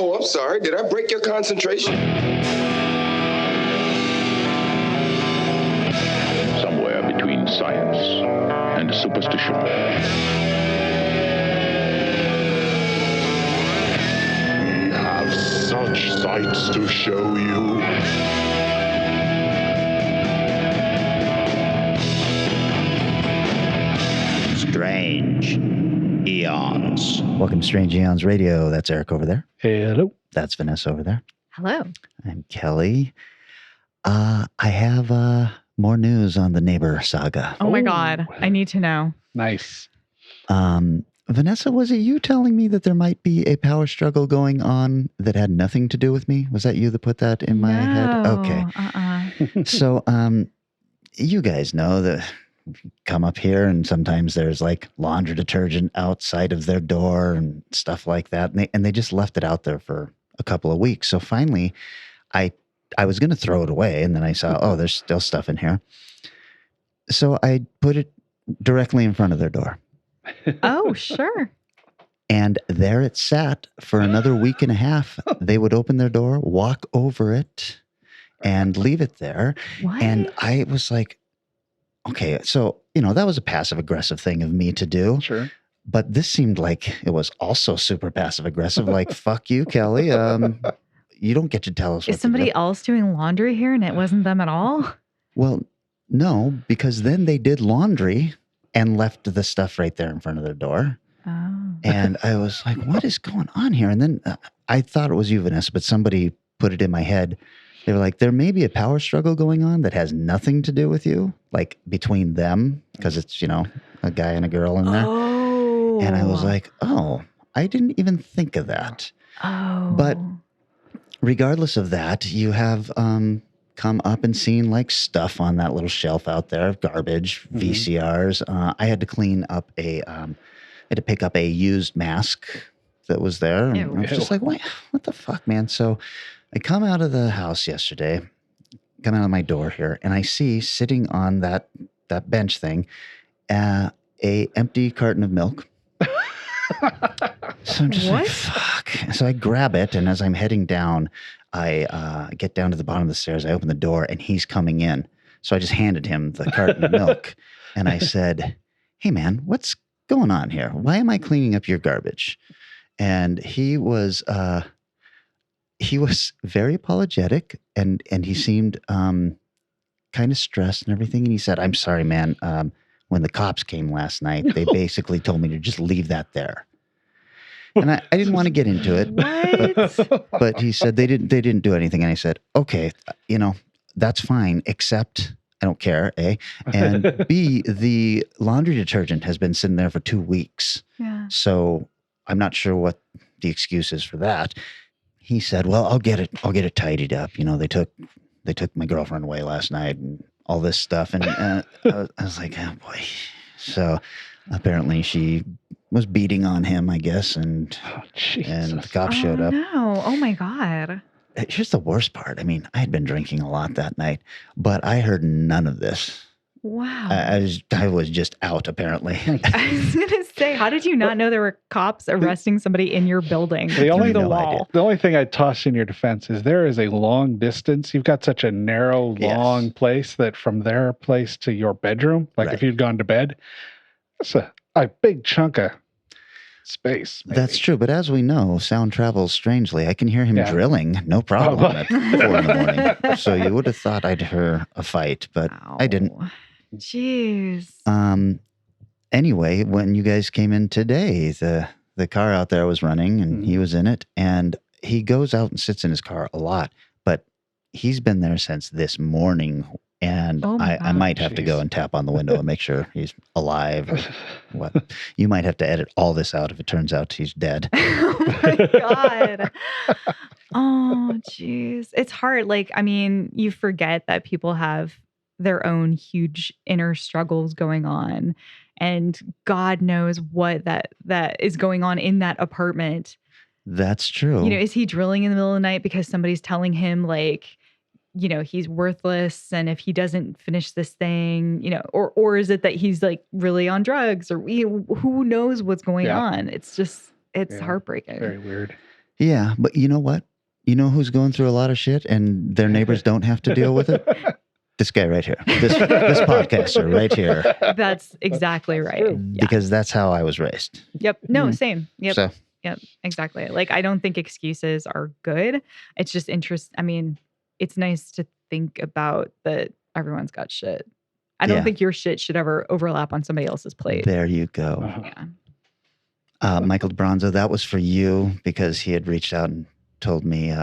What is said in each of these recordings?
Oh, I'm sorry. Did I break your concentration? Somewhere between science and superstition. We have such sights to show you. Strange Aeons. Welcome to Strange Aeons Radio. That's Eric over there. Hello. That's Vanessa over there. Hello. I'm Kelly. I have more news on the neighbor saga. Oh my God. I need to know. Nice. Vanessa, was it you telling me that there might be a power struggle going on that had nothing to do with me? Was that you that put that in my head? Okay. So, you guys know that come up here and sometimes there's like laundry detergent outside of their door and stuff like that. And they just left it out there for a couple of weeks. So finally, I was going to throw it away. And then I saw, oh, there's still stuff in here. So I put it directly in front of their door. Oh, sure. And there it sat for another week and a half. They would open their door, walk over it, and leave it there. What? And I was like, okay, so, that was a passive-aggressive thing of me to do. Sure. But this seemed like it was also super passive-aggressive, like, fuck you, Kelly. You don't get to tell us what Is somebody to do. else doing laundry here and it wasn't them at all? Well, no, because then they did laundry and left the stuff right there in front of their door. Oh. And I was like, what is going on here? And then I thought it was you, Vanessa, but somebody put it in my head. They were like, there may be a power struggle going on that has nothing to do with you, like between them, because it's, a guy and a girl in there. Oh. And I was like, oh, I didn't even think of that. Oh. But regardless of that, you have come up and seen like stuff on that little shelf out there, garbage, VCRs. I had to clean up I had to pick up a used mask that was there. And I was just like, wait, what the fuck, man? So I come out of the house yesterday, come out of my door here, and I see sitting on that bench thing, a empty carton of milk. So I'm just like, fuck. So I grab it, and as I'm heading down, I get down to the bottom of the stairs. I open the door, and he's coming in. So I just handed him the carton of milk, and I said, hey, man, what's going on here? Why am I cleaning up your garbage? And he was very apologetic, and he seemed kind of stressed and everything. And he said, I'm sorry, man. When the cops came last night, they basically told me to just leave that there. And I didn't want to get into it, but he said they didn't do anything. And I said, okay, that's fine, except I don't care, A. And B, the laundry detergent has been sitting there for 2 weeks. Yeah. So I'm not sure what the excuse is for that. He said, well, I'll get it tidied up. They took my girlfriend away last night and all this stuff. And I was like, oh boy. So apparently she was beating on him, I guess. And the cops showed up. No. Oh my God. Here's the worst part. I mean, I had been drinking a lot that night, but I heard none of this. Wow. I was just out, apparently. I was going to say, how did you not know there were cops arresting somebody in your building? The only idea. The only thing I'd toss in your defense is there is a long distance. You've got such a narrow, long place that from their place to your bedroom, like if you'd gone to bed, that's a big chunk of space. Maybe. That's true. But as we know, sound travels strangely. I can hear him drilling. No problem at 4 in the morning. So you would have thought I'd hear a fight, but I didn't. Jeez. Anyway, when you guys came in today, the car out there was running and he was in it, and he goes out and sits in his car a lot, but he's been there since this morning. And I might have to go and tap on the window and make sure he's alive. Or what? You might have to edit all this out if it turns out he's dead. Oh my God. Oh, jeez. It's hard. Like, I mean, you forget that people have their own huge inner struggles going on. And God knows what that is going on in that apartment. That's true. Is he drilling in the middle of the night because somebody's telling him, like, he's worthless, and if he doesn't finish this thing, or is it that he's like really on drugs, or who knows what's going on? It's just, it's heartbreaking. Very weird. Yeah, but you know what? You know who's going through a lot of shit and their neighbors don't have to deal with it? This guy right here. This podcaster right here. That's exactly right. true. Yeah. Because that's how I was raised. Yep. No, same. Yep. So, Yep. Exactly. Like, I don't think excuses are good. It's just I mean, it's nice to think about that everyone's got shit. I don't Yeah. think your shit should ever overlap on somebody else's plate. there you go. Yeah. Michael DeBronzo, that was for you because he had reached out and told me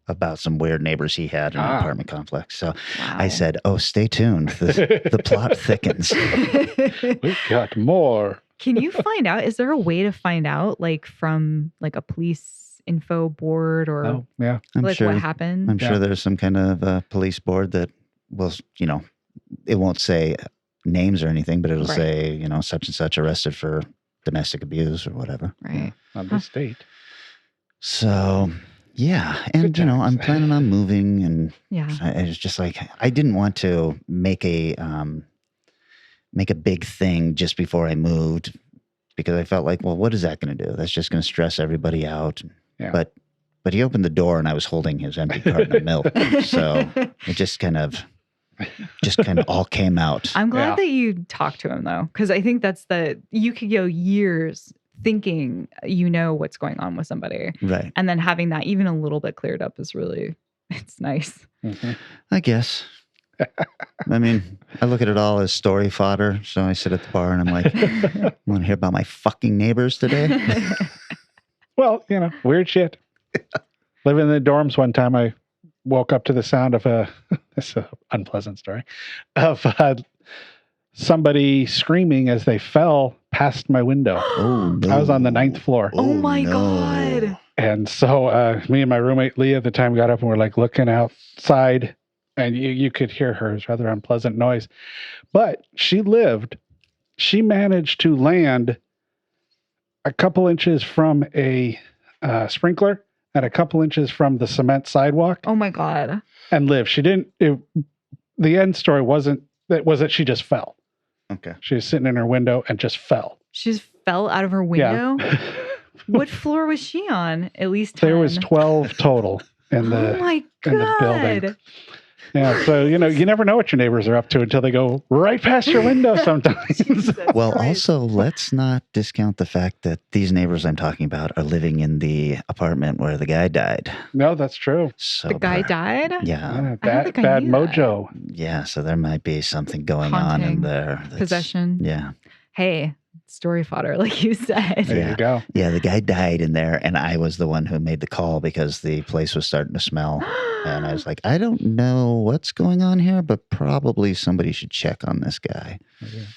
about some weird neighbors he had in an apartment complex. So I said, oh, stay tuned. The plot thickens. We've got more. Can you find out? Is there a way to find out, like, from like a police info board or Oh, yeah. I'm like sure, what happened? I'm Yeah. sure there's some kind of police board that will, it won't say names or anything, but it'll Right. say, such and such arrested for domestic abuse or whatever. Right. On the state. So, yeah. And, Good I'm times. planning on moving and Yeah. I was just like, I didn't want to make a big thing just before I moved because I felt like, well, what is that going to do? That's just going to stress everybody out. Yeah. But he opened the door and I was holding his empty carton of milk. So it just kind of all came out. I'm glad Yeah. that you talked to him though, because I think you could go years thinking what's going on with somebody, Right. and then having that even a little bit cleared up is really, it's nice. Mhm. I guess. I mean, I look at it all as story fodder. So I sit at the bar and I'm like, want to hear about my fucking neighbors today? Well, weird shit. Living in the dorms one time, I woke up to the sound of this is an unpleasant story, of somebody screaming as they fell past my window. Oh, no. I was on the 9th floor. Oh my no. God. And so me and my roommate Leah at the time got up and we're like looking outside, and you could hear her. It was rather unpleasant noise. But she managed to land a couple inches from a sprinkler and a couple inches from the cement sidewalk Oh my God. and live. She didn't, the end story was that she just fell. Okay. She was sitting in her window and just fell. She just fell out of her window. Yeah. What floor was she on? At least 10. There was 12 total in the, oh my in the building. God. Yeah, so you never know what your neighbors are up to until they go right past your window sometimes. Jesus Well, Christ. also, let's not discount the fact that these neighbors I'm talking about are living in the apartment where the guy died. No, that's true. So The guy died? Yeah. Bad think I knew that. mojo. Yeah. So there might be something going on Haunting. in there. that's- Possession. Yeah. Hey, story fodder, like you said. There Yeah. you go. Yeah. The guy died in there, and I was the one who made the call because the place was starting to smell. And I was like, I don't know what's going on here, but probably somebody should check on this guy.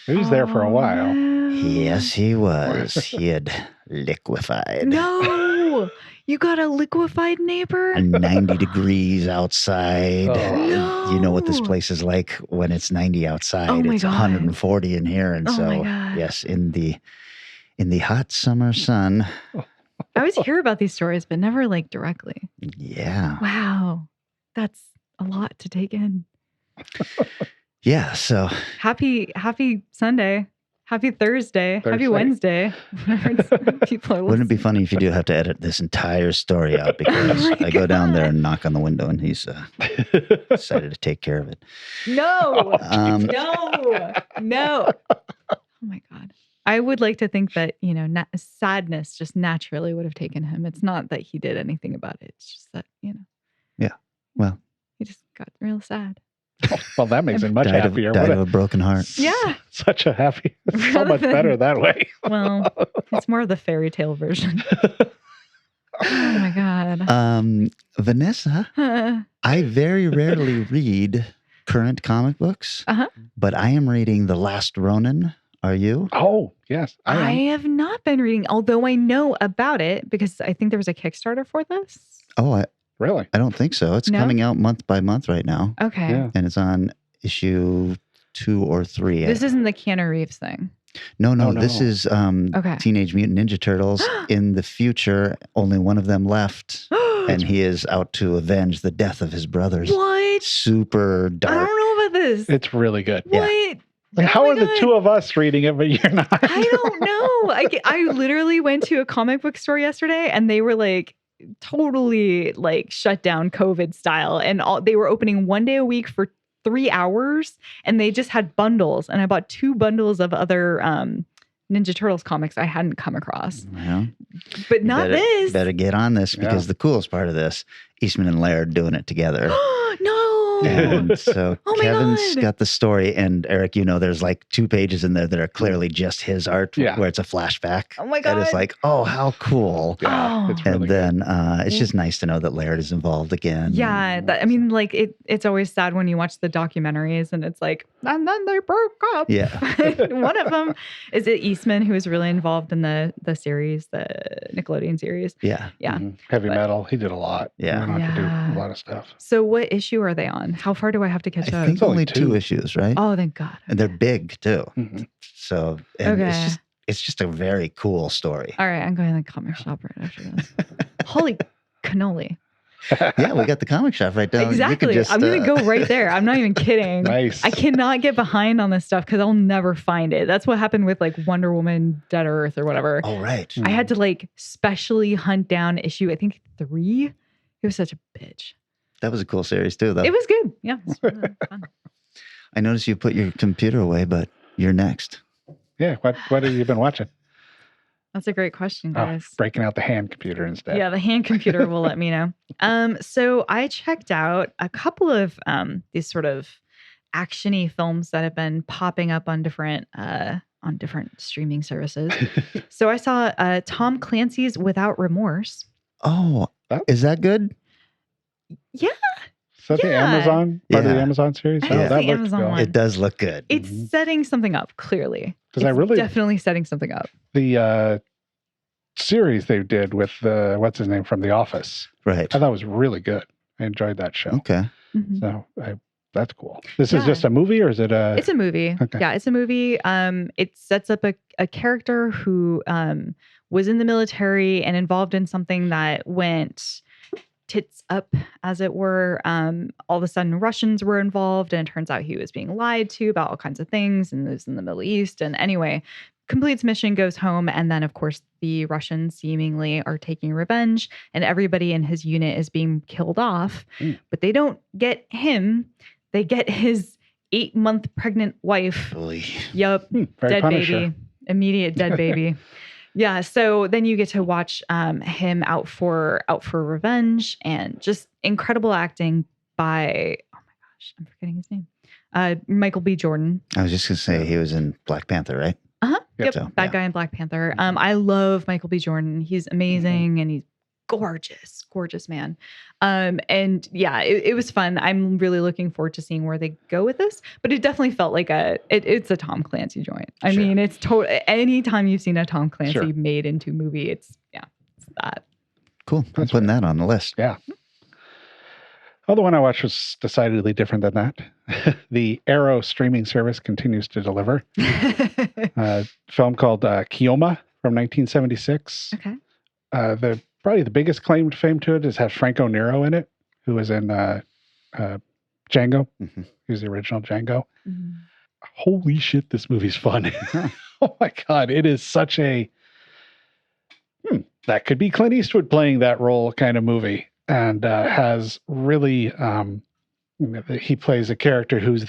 He was there for a Oh, while. no. Yes, he was. He had liquefied. No, you got a liquefied neighbor? 90 degrees outside. Oh. And you know what this No. place is like when it's 90 outside. Oh my It's God. 140 in here. And Oh so, my God. yes, in the hot summer sun. I always hear about these stories, but never like directly. Yeah. Wow. That's a lot to take in. Yeah. So, Happy Sunday. Happy Thursday. Happy Thursday. Wednesday. People are wouldn't it be listening. funny if you do have to edit this entire story out because Oh my I go down there God. and knock on the window and he's decided to take care of it. No. Um, No. Oh my God. I would like to think that, sadness just naturally would have taken him. It's not that he did anything about it. It's just that, Yeah. Well, he just got real sad. Well, that makes it much happier. died What of a broken heart. Yeah. Such a happy, so Rather much than- better that way. Well, it's more of the fairy tale version. Oh my God. Vanessa, I very rarely read current comic books, Uh-huh. but I am reading The Last Ronin. Are you? Oh, yes. I am. have not been reading, although I know about it because I think there was a Kickstarter for this. Oh, Really? I don't think so. It's No? coming out month by month right now, Okay. Yeah. and it's on issue 2 or 3. This isn't the Keanu Reeves thing. No, Oh, this no. is Okay. Teenage Mutant Ninja Turtles. In the future, only one of them left, and he is out to avenge the death of his brothers. What? Super I dark. don't know about this. It's really good. Yeah. What? Like, Oh how my are the God. two of us reading it, but you're not? I don't know. I literally went to a comic book store yesterday and they were like totally like shut down COVID style, and they were opening 1 day a week for 3 hours, and they just had bundles, and I bought 2 bundles of other Ninja Turtles comics I hadn't come across. Well, but not this. Better get on this, because the coolest part of this, Eastman and Laird doing it together. No. And so Kevin's God. got the story, and Eric, there's like 2 pages in there that are clearly just his art, where it's a flashback. Oh my God. And it's like, oh, how cool. Yeah, it's really and then it's just nice to know that Laird is involved again. Yeah, I mean, like it's always sad when you watch the documentaries and it's like, and then they broke up. Yeah. One of them is it Eastman, who was really involved in the series, the Nickelodeon series. Yeah. Yeah. Heavy metal. He did a lot. Yeah. He went on to do a lot of stuff. So what issue are they on? How far do I have to catch I up? think only 2 issues, right? Oh, thank God. And they're big too. Mm-hmm. So it's just a very cool story. All right, I'm going to the comic shop right after this. Holy cannoli. Yeah, we got the comic shop right down. Exactly. I'm going to go right there. I'm not even kidding. Nice. I cannot get behind on this stuff because I'll never find it. That's what happened with like Wonder Woman, Dead Earth or whatever. Oh, right. I had to like specially hunt down issue, I think 3. It was such a bitch. That was a cool series too, though. It was good. Yeah. It was really fun. I noticed you put your computer away, but you're next. Yeah. What have you been watching? That's a great question, guys. Breaking out the hand computer instead. Yeah, the hand computer will let me know. So I checked out a couple of these sort of action-y films that have been popping up on different streaming services. So I saw Tom Clancy's Without Remorse. Oh, is that good? Yeah. Is that the Amazon part of the Amazon series? Yeah. That The looks Amazon good. one. It does look good. It's setting something up, clearly. Because definitely setting something up. The series they did with what's his name from The Office. Right. I thought it was really good. I enjoyed that show. Okay. Mm-hmm. So that's cool. This is just a movie, or is it a? It's a movie. Okay. Yeah, it's a movie. It sets up a character who was in the military and involved in something that went tits up, as it were. All of a sudden, Russians were involved, and it turns out he was being lied to about all kinds of things, and lives in the Middle East. And anyway, completes mission, goes home, and then of course the Russians seemingly are taking revenge, and everybody in his unit is being killed off. But they don't get him; they get his 8-month pregnant wife. Oy. Yup, dead baby, immediate dead baby. Yeah, so then you get to watch him out for revenge, and just incredible acting by, oh my gosh, I'm forgetting his name, Michael B. Jordan. I was just gonna say he was in Black Panther, right? Yep, So, bad guy in Black Panther. I love Michael B. Jordan. He's amazing, and he's gorgeous man. And yeah, it was fun. I'm really looking forward to seeing where they go with this. But it definitely felt like it's a Tom Clancy joint. I mean, it's anytime you've seen a Tom Clancy made into movie, it's that. Cool. I'm putting that on the list. Yeah. Oh, the one I watched was decidedly different than that. The Arrow streaming service continues to deliver. A film called Kioma from 1976. Okay. Probably the biggest claim to fame to it is has Franco Nero in it, who was in Django. Mm-hmm. He was the original Django. Mm-hmm. Holy shit, this movie's fun. Oh my God. It is such a, that could be Clint Eastwood playing that role kind of movie. And has really, he plays a character who's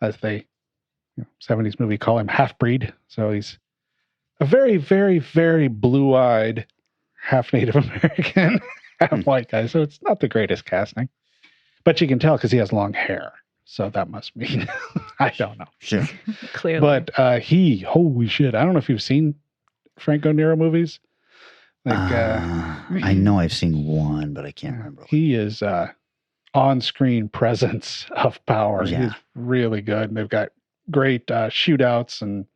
as they, 70s movie call him half-breed. So he's a very, very, very blue-eyed half Native American, half white guy. So it's not the greatest casting. But you can tell because he has long hair. So that must mean, I don't know. Sure. Clearly. But holy shit. I don't know if you've seen Franco Nero movies. I know I've seen one, but I can't remember. He is on-screen presence of power. Yeah. He's really good. And they've got great shootouts and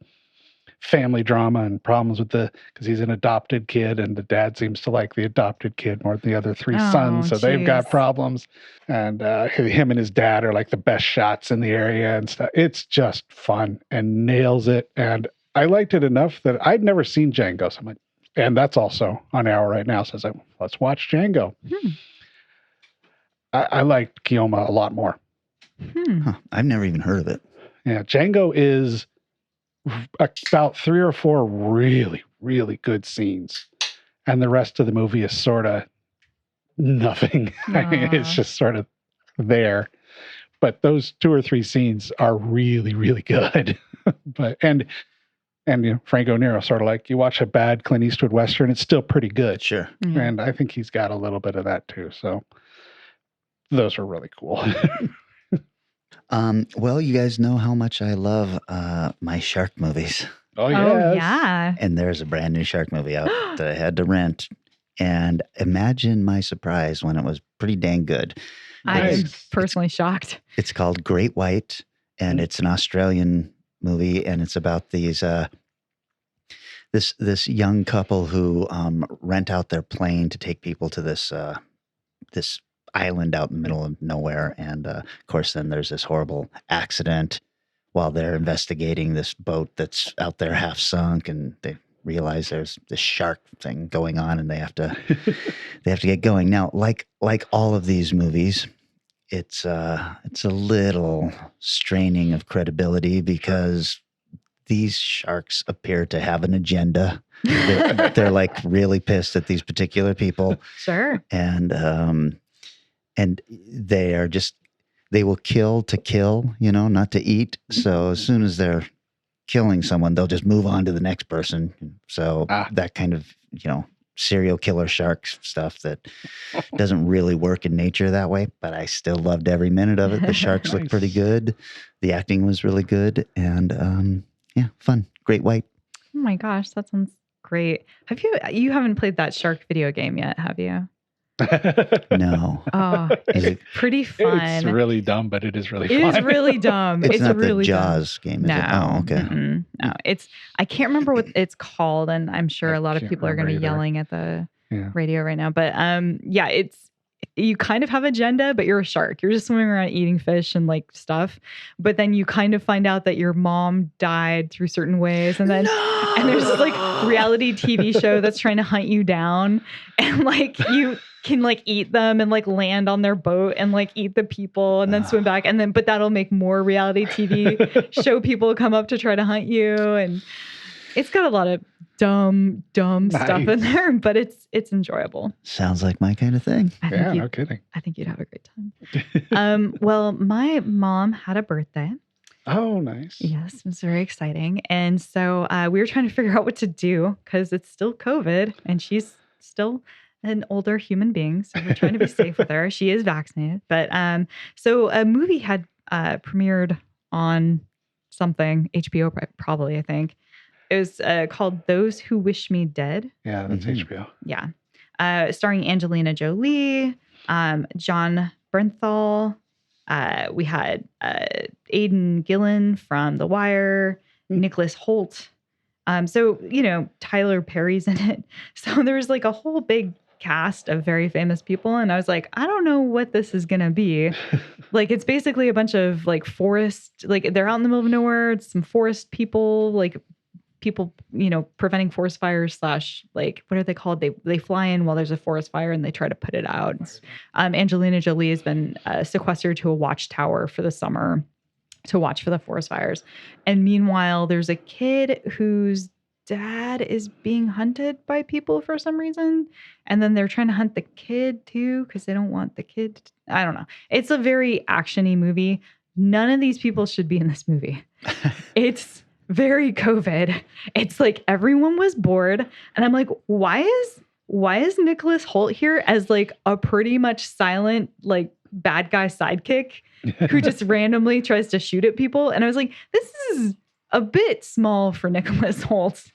family drama and problems with because he's an adopted kid, and the dad seems to like the adopted kid more than the other 3 sons. So they've got problems. And him and his dad are like the best shots in the area and stuff. It's just fun and nails it. And I liked it enough that I'd never seen Django. So I'm like, and that's also on Arrow right now. So I was like, let's watch Django. I liked Kioma a lot more. Huh. I've never even heard of it. Yeah, Django is about 3 or 4 really, really good scenes. and the rest of the movie is sort of nothing. I mean, it's just sort of there. But those 2 or 3 scenes are really, really good. And Franco Nero, sort of like you watch a bad Clint Eastwood Western, it's still pretty good. Sure. Mm-hmm. And I think he's got a little bit of that too. So those are really cool. Well, you guys know how much I love my shark movies. Oh, yes. Oh, yeah. And there's a brand new shark movie out that I had to rent. And imagine my surprise when it was pretty dang good. I'm personally shocked. It's called Great White, and it's an Australian movie, and it's about these this young couple who rent out their plane to take people to this island out in the middle of nowhere. And of course, then there's this horrible accident while they're investigating this boat that's out there half sunk, and they realize there's this shark thing going on, and they have to get going. Now, like all of these movies, it's a little straining of credibility because these sharks appear to have an agenda. They're like really pissed at these particular people. Sure. And they will kill to kill, not to eat. So as soon as they're killing someone, they'll just move on to the next person. So that kind of, serial killer shark stuff that doesn't really work in nature that way, but I still loved every minute of it. The sharks looked pretty good. The acting was really good. And fun. Great White. Oh my gosh, that sounds great. You haven't played that shark video game yet, have you? No. Oh, it's pretty fun. It's really dumb, but it is really fun. It is really dumb. It's not really the Jaws game, is no. it? Oh, okay. Mm-mm. No, I can't remember what it's called, and I'm sure a lot of people are going to be yelling at the radio right now. But you kind of have agenda, but you're a shark. You're just swimming around eating fish and like stuff. But then you kind of find out that your mom died through certain ways, and then and there's this like reality TV show that's trying to hunt you down, and like you can like eat them and like land on their boat and like eat the people and then swim back, and then but that'll make more reality TV show people come up to try to hunt you, and it's got a lot of dumb stuff in there, but it's enjoyable. Sounds like my kind of thing. No kidding. I think you'd have a great time. Well, my mom had a birthday. Oh, nice. Yes, it was very exciting. And so we were trying to figure out what to do because it's still COVID and she's still an older human being. So we're trying to be safe with her. She is vaccinated. But so a movie had premiered on something, HBO probably, I think. It was called Those Who Wish Me Dead. Yeah, that's HBO. Yeah. Starring Angelina Jolie, John Bernthal. We had Aidan Gillen from The Wire, Nicholas Hoult. So, Tyler Perry's in it. So there was like a whole big cast of very famous people. And I was like, I don't know what this is going to be. Like, it's basically a bunch of like forest, like they're out in the middle of nowhere. It's some forest people, like people, preventing forest fires / like, what are they called? They fly in while there's a forest fire and they try to put it out. Angelina Jolie has been sequestered to a watchtower for the summer to watch for the forest fires. And meanwhile, there's a kid whose dad is being hunted by people for some reason. And then they're trying to hunt the kid too, because they don't want the kid. I don't know. It's a very action-y movie. None of these people should be in this movie. It's very COVID. It's like everyone was bored. And I'm like, why is Nicholas Hoult here as like a pretty much silent, like bad guy sidekick who just randomly tries to shoot at people? And I was like, this is a bit small for Nicholas Hoult.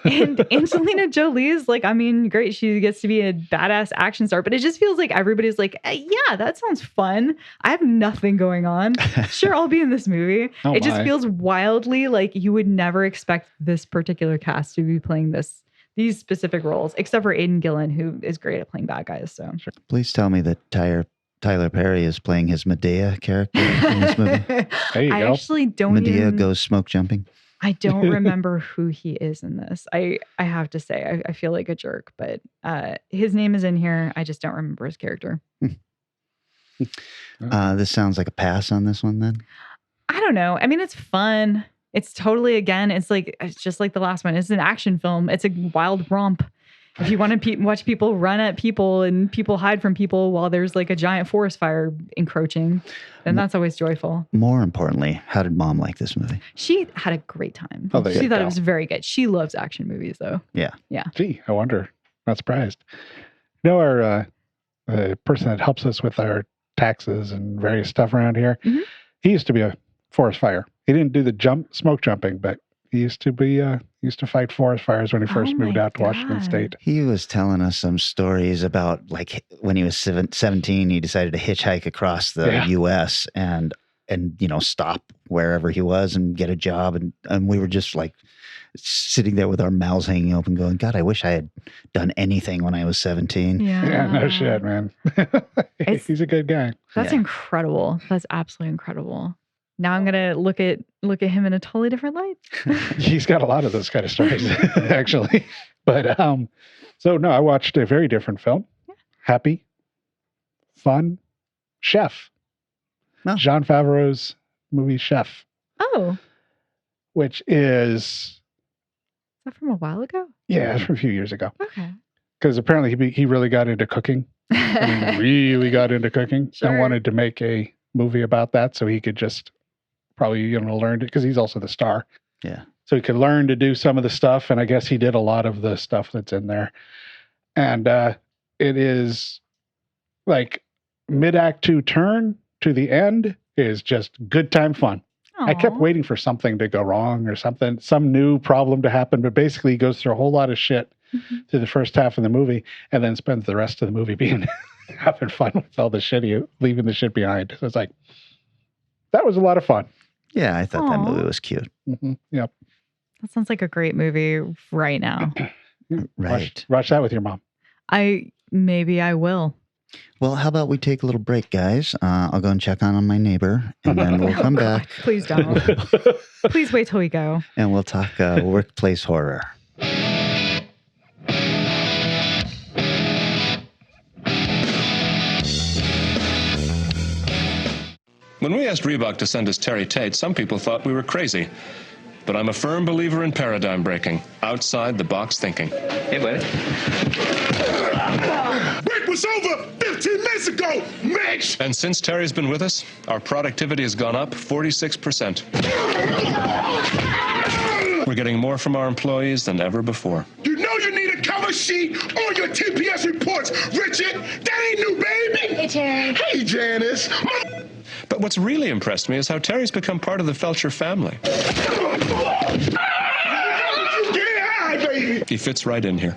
And Angelina Jolie is like, I mean, great. She gets to be a badass action star, but it just feels like everybody's like, yeah, that sounds fun. I have nothing going on. Sure, I'll be in this movie. It just feels wildly like you would never expect this particular cast to be playing these specific roles, except for Aidan Gillen, who is great at playing bad guys. So Please tell me that Tyler Perry is playing his Medea character in this movie. There you go. I actually don't Medea goes smoke jumping. I don't remember who he is in this. I have to say, I feel like a jerk, but his name is in here. I just don't remember his character. This sounds like a pass on this one then? I don't know. I mean, it's fun. It's totally, again, it's just like the last one. It's an action film. It's a wild romp. If you want to watch people run at people and people hide from people while there's like a giant forest fire encroaching, then that's always joyful. More importantly, how did Mom like this movie? She had a great time. Oh, there She you thought go. it was very good. She loves action movies, though. Yeah. Gee, I wonder. Not surprised. You know, our person that helps us with our taxes and various stuff around here, he used to be a forest fire. He didn't do the smoke jumping, but he used to fight forest fires when he first moved out to Washington State. He was telling us some stories about like when he was 17, he decided to hitchhike across the U.S. and stop wherever he was and get a job. And we were just like sitting there with our mouths hanging open going, God, I wish I had done anything when I was 17. Yeah, no shit, man. He's a good guy. That's incredible. That's absolutely incredible. Now I'm gonna look at him in a totally different light. He's got a lot of those kind of stories, actually. But so no, I watched a very different film. Yeah. Happy, fun, Chef. Oh. Jon Favreau's movie Chef. Oh. Which is... Is that from a while ago? Yeah, it's from a few years ago. Okay. Because apparently he really got into cooking. Really got into cooking and wanted to make a movie about that so he could just probably, learn it because he's also the star. Yeah. So he could learn to do some of the stuff. And I guess he did a lot of the stuff that's in there. And it is like mid-act 2 turn to the end is just good time fun. Aww. I kept waiting for something to go wrong or something, some new problem to happen. But basically he goes through a whole lot of shit through the first half of the movie and then spends the rest of the movie being having fun with all the shit, leaving the shit behind. So it's like, that was a lot of fun. Yeah, I thought that movie was cute. Mm-hmm. Yep. That sounds like a great movie right now. Right. Watch that with your mom. Maybe I will. Well, how about we take a little break, guys? I'll go and check on my neighbor, and then we'll come back. Please don't. Please wait till we go. And we'll talk workplace horror. When we asked Reebok to send us Terry Tate, some people thought we were crazy. But I'm a firm believer in paradigm breaking, outside the box thinking. Hey, buddy. Break was over 15 minutes ago, Mitch! And since Terry's been with us, our productivity has gone up 46%. We're getting more from our employees than ever before. You know you need a cover sheet on your TPS reports, Richard. That ain't new, baby. Hey, Terry. Hey, Janice. But what's really impressed me is how Terry's become part of the Felcher family. Get high, baby. He fits right in here.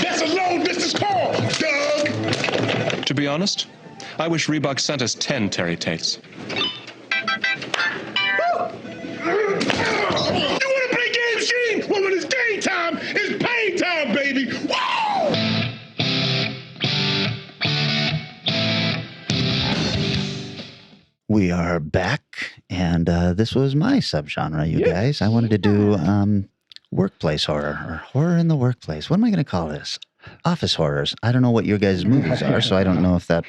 That's a long distance call, Doug. To be honest, I wish Reebok sent us 10 Terry Tates. You want to play games, Gene? Well, when it's game time, it's pain time, baby. Woo! We are back, and this was my subgenre, you guys. I wanted to do workplace horror, or horror in the workplace. What am I going to call this? Office horrors. I don't know what your guys' movies are, so I don't know if that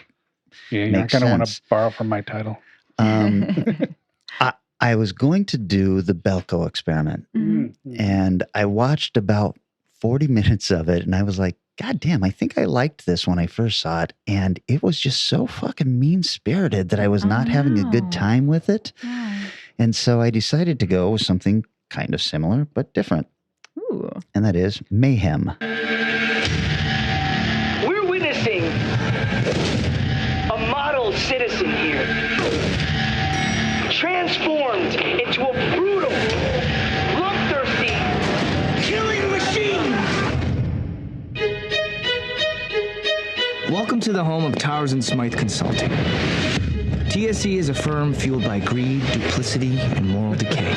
you're not going to want to borrow from my title. I was going to do the Bellco Experiment, and I watched about 40 minutes of it, and I was like, God damn, I think I liked this when I first saw it, and it was just so fucking mean-spirited that I was not having a good time with it. And so I decided to go with something kind of similar, but different. Ooh. And that is Mayhem. We're witnessing a model citizen here, transformed into a brutal, bloodthirsty, killing machine. Welcome to the home of Towers and Smythe Consulting. TSC is a firm fueled by greed, duplicity, and moral decay.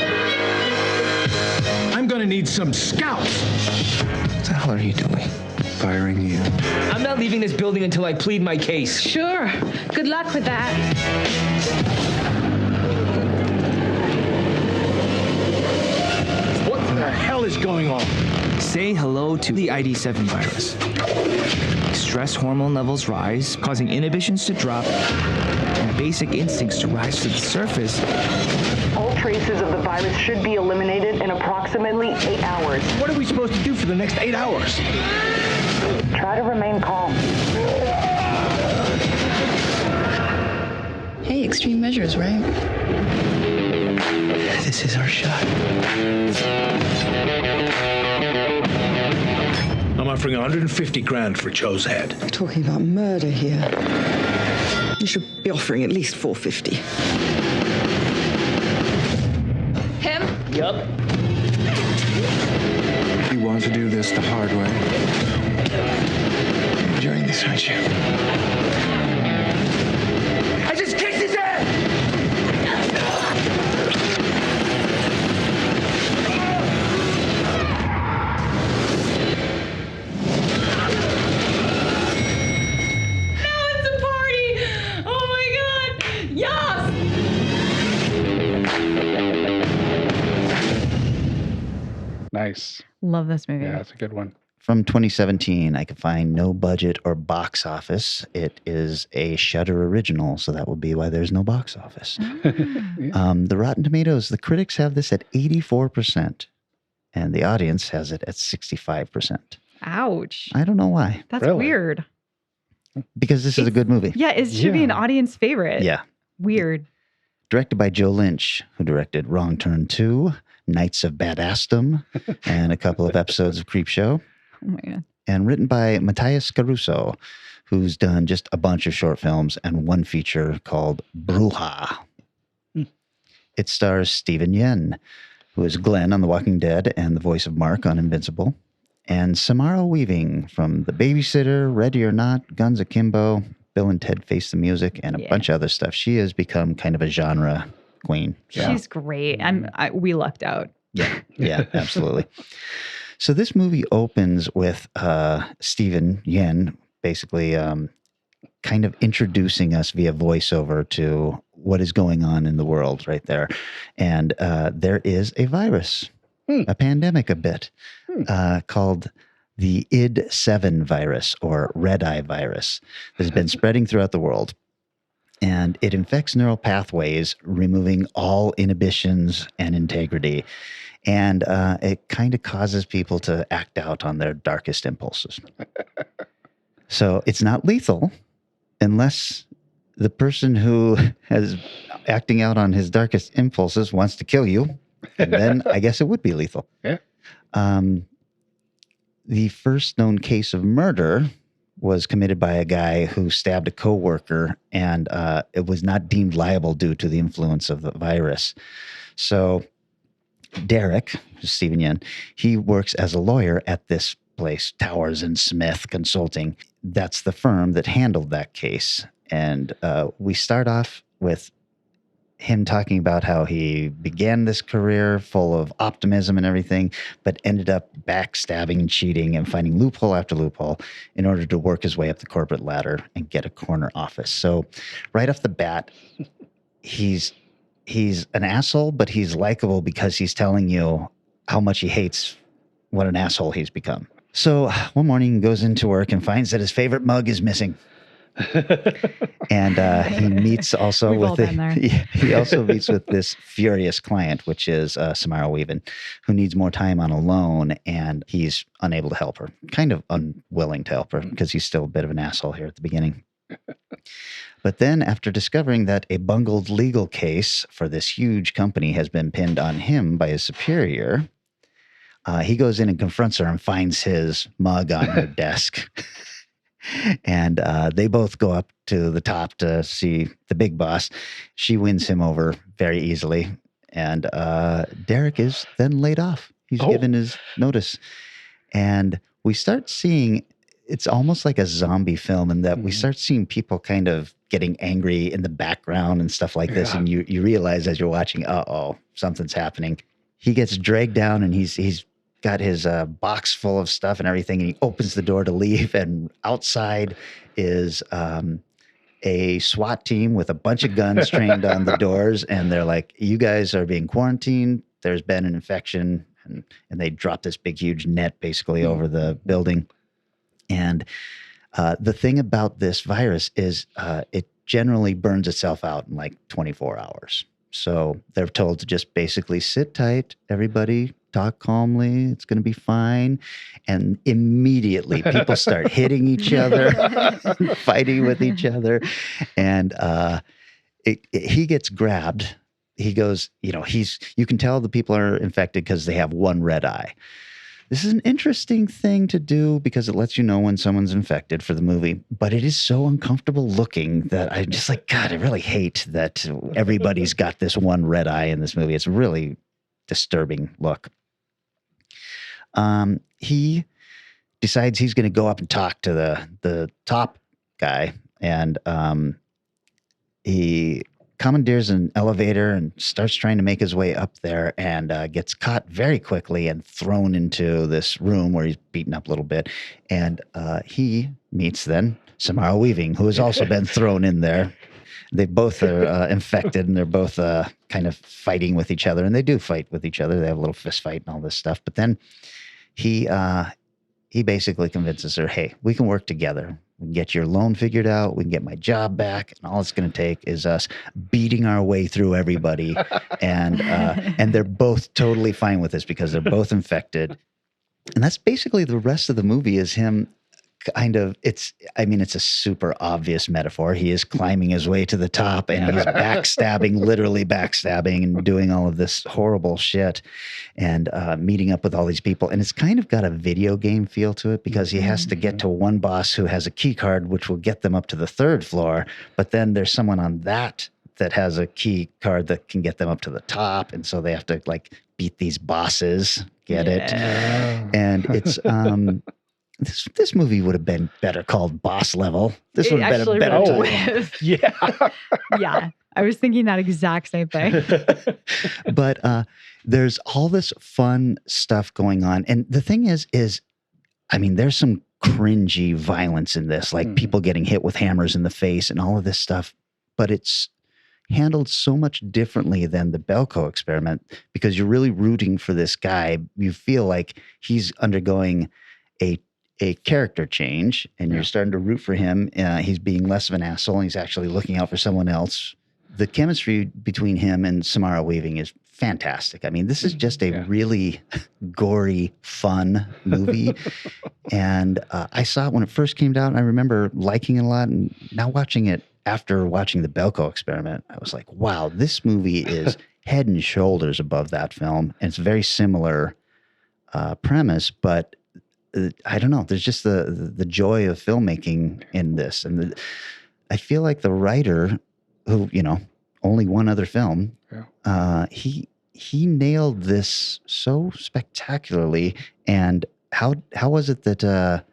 I'm gonna need some scouts. What the hell are you doing? Firing you. I'm not leaving this building until I plead my case. Sure. Good luck with that. What the hell is going on? Say hello to the ID7 virus. Stress hormone levels rise, causing inhibitions to drop and basic instincts to rise to the surface. traces of the virus should be eliminated in approximately 8 hours. What are we supposed to do for the next 8 hours? Try to remain calm. Hey, extreme measures, right? This is our shot. I'm offering 150 grand for Joe's head. We're talking about murder here. You should be offering at least 450. Him? Yup. You want to do this the hard way? You're enjoying this, aren't you? I just kicked his ass! Nice. Love this movie. Yeah, it's a good one. From 2017, I could find no budget or box office. It is a Shudder original, so that would be why there's no box office. The Rotten Tomatoes, the critics have this at 84%, and the audience has it at 65%. Ouch. I don't know why. That's weird. Because this is a good movie. Yeah, it should be an audience favorite. Yeah. Weird. Directed by Joe Lynch, who directed Wrong Turn 2, Knights of Badassdom, and a couple of episodes of Creepshow. Oh my God. And written by Matthias Caruso, who's done just a bunch of short films and one feature called Bruja. It stars Steven Yeun, who is Glenn on The Walking Dead and the voice of Mark on Invincible, and Samara Weaving from The Babysitter, Ready or Not, Guns Akimbo, Bill and Ted Face the Music, and a bunch of other stuff. She has become kind of a genre queen. So. She's great. We lucked out. Yeah, absolutely. So this movie opens with Steven Yeun basically kind of introducing us via voiceover to what is going on in the world right there. And there is a virus, a pandemic a bit, called the ID7 virus or red eye virus that has been spreading throughout the world. And it infects neural pathways, removing all inhibitions and integrity. And it kind of causes people to act out on their darkest impulses. So it's not lethal unless the person who is acting out on his darkest impulses wants to kill you. And then I guess it would be lethal. Yeah. The first known case of murder was committed by a guy who stabbed a coworker, and it was not deemed liable due to the influence of the virus. So Derek, Steven Yeun, he works as a lawyer at this place, Towers and Smith Consulting. That's the firm that handled that case. And we start off with him talking about how he began this career full of optimism and everything, but ended up backstabbing and cheating and finding loophole after loophole in order to work his way up the corporate ladder and get a corner office. So right off the bat, he's an asshole, but he's likable because he's telling you how much he hates what an asshole he's become. So one morning he goes into work and finds that his favorite mug is missing. And he meets also he also meets with this furious client, which is Samara Weaving, who needs more time on a loan, and he's unable to help her, kind of unwilling to help her because he's still a bit of an asshole here at the beginning. But then after discovering that a bungled legal case for this huge company has been pinned on him by his superior, he goes in and confronts her and finds his mug on her desk. And they both go up to the top to see the big boss. She wins him over very easily. And Derek is then laid off. He's given his notice. And we start seeing, it's almost like a zombie film in that we start seeing people kind of getting angry in the background and stuff like this. And you realize as you're watching, something's happening. He gets dragged down and he's got his box full of stuff and everything, and he opens the door to leave, and outside is a SWAT team with a bunch of guns trained on the doors, and they're like, you guys are being quarantined, there's been an infection, and they drop this big, huge net basically over the building. And the thing about this virus is it generally burns itself out in like 24 hours. So they're told to just basically sit tight, everybody talk calmly, it's going to be fine. And immediately people start hitting each other, fighting with each other. And he gets grabbed. He goes, you can tell the people are infected because they have one red eye. This is an interesting thing to do because it lets you know when someone's infected for the movie, but it is so uncomfortable looking that I'm just like, God, I really hate that everybody's got this one red eye in this movie. It's a really disturbing look. He decides he's going to go up and talk to the top guy, and he commandeers an elevator and starts trying to make his way up there, and gets caught very quickly and thrown into this room where he's beaten up a little bit. And he meets then Samara Weaving, who has also been thrown in there. They both are infected, and they're both kind of fighting with each other. And they do fight with each other. They have a little fist fight and all this stuff. But then he basically convinces her, hey, we can work together. We can get your loan figured out. We can get my job back. And all it's going to take is us beating our way through everybody. And they're both totally fine with this because they're both infected. And that's basically the rest of the movie is him kind of, it's a super obvious metaphor. He is climbing his way to the top, and he's literally backstabbing and doing all of this horrible shit and meeting up with all these people. And it's kind of got a video game feel to it because he has to get to one boss who has a key card, which will get them up to the 3rd floor. But then there's someone on that has a key card that can get them up to the top. And so they have to like beat these bosses, it? And it's, This movie would have been better called Boss Level. This would have been a better title. Yeah. Yeah. I was thinking that exact same thing. But there's all this fun stuff going on. And the thing is there's some cringy violence in this, like people getting hit with hammers in the face and all of this stuff. But it's handled so much differently than the Bellco Experiment because you're really rooting for this guy. You feel like he's undergoing a character change, and you're starting to root for him. He's being less of an asshole, and he's actually looking out for someone else. The chemistry between him and Samara Weaving is fantastic. I mean, this is just a really gory, fun movie. And I saw it when it first came out, and I remember liking it a lot. And now watching it after watching the Bellco Experiment, I was like, wow, this movie is head and shoulders above that film. And it's a very similar premise, but I don't know. There's just the joy of filmmaking in this. And I feel like the writer who, only one other film, he nailed this so spectacularly. And how was it that,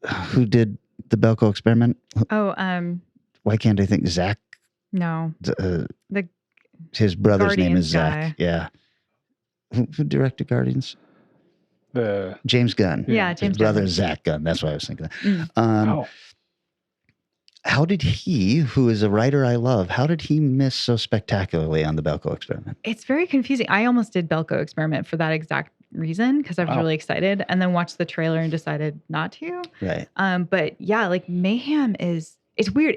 who did the Bellco Experiment? Why can't I think Zach? No. His brother's Guardians name is Zach. guy. Yeah. Who directed Guardians? James Gunn. Yeah, James His brother Gunn. is Zach Gunn. That's what I was thinking. How did he, who is a writer I love, how did he miss so spectacularly on the Bellco Experiment? It's very confusing. I almost did Bellco Experiment for that exact reason because I was really excited, and then watched the trailer and decided not to. Right. But yeah, like Mayhem it's weird.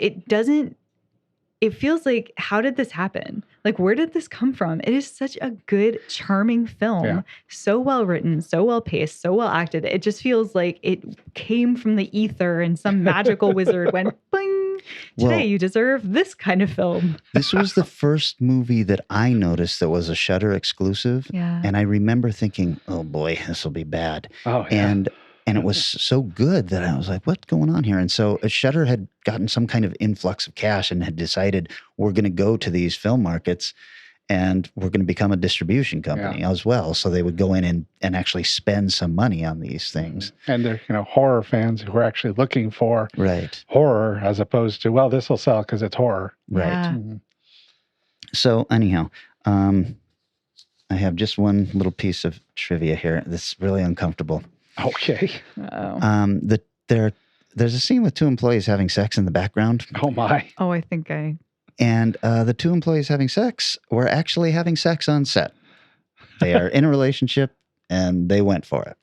It feels like, how did this happen? Like, where did this come from? It is such a good, charming film. Yeah. So well written, so well paced, so well acted. It just feels like it came from the ether and some magical wizard went, boing, today you deserve this kind of film. This was the first movie that I noticed that was a Shudder exclusive. Yeah. And I remember thinking, oh boy, this will be bad. Oh, yeah. And it was so good that I was like, what's going on here? And so Shudder had gotten some kind of influx of cash and had decided we're going to go to these film markets and we're going to become a distribution company as well. So they would go in and actually spend some money on these things. And they're, horror fans who are actually looking for horror as opposed to, well, this will sell because it's horror. Right. Yeah. Mm-hmm. So anyhow, I have just one little piece of trivia here. This is really uncomfortable. Okay. There's a scene with two employees having sex in the background. Oh my. Oh, I think I... And the two employees having sex were actually having sex on set. They are in a relationship, and they went for it.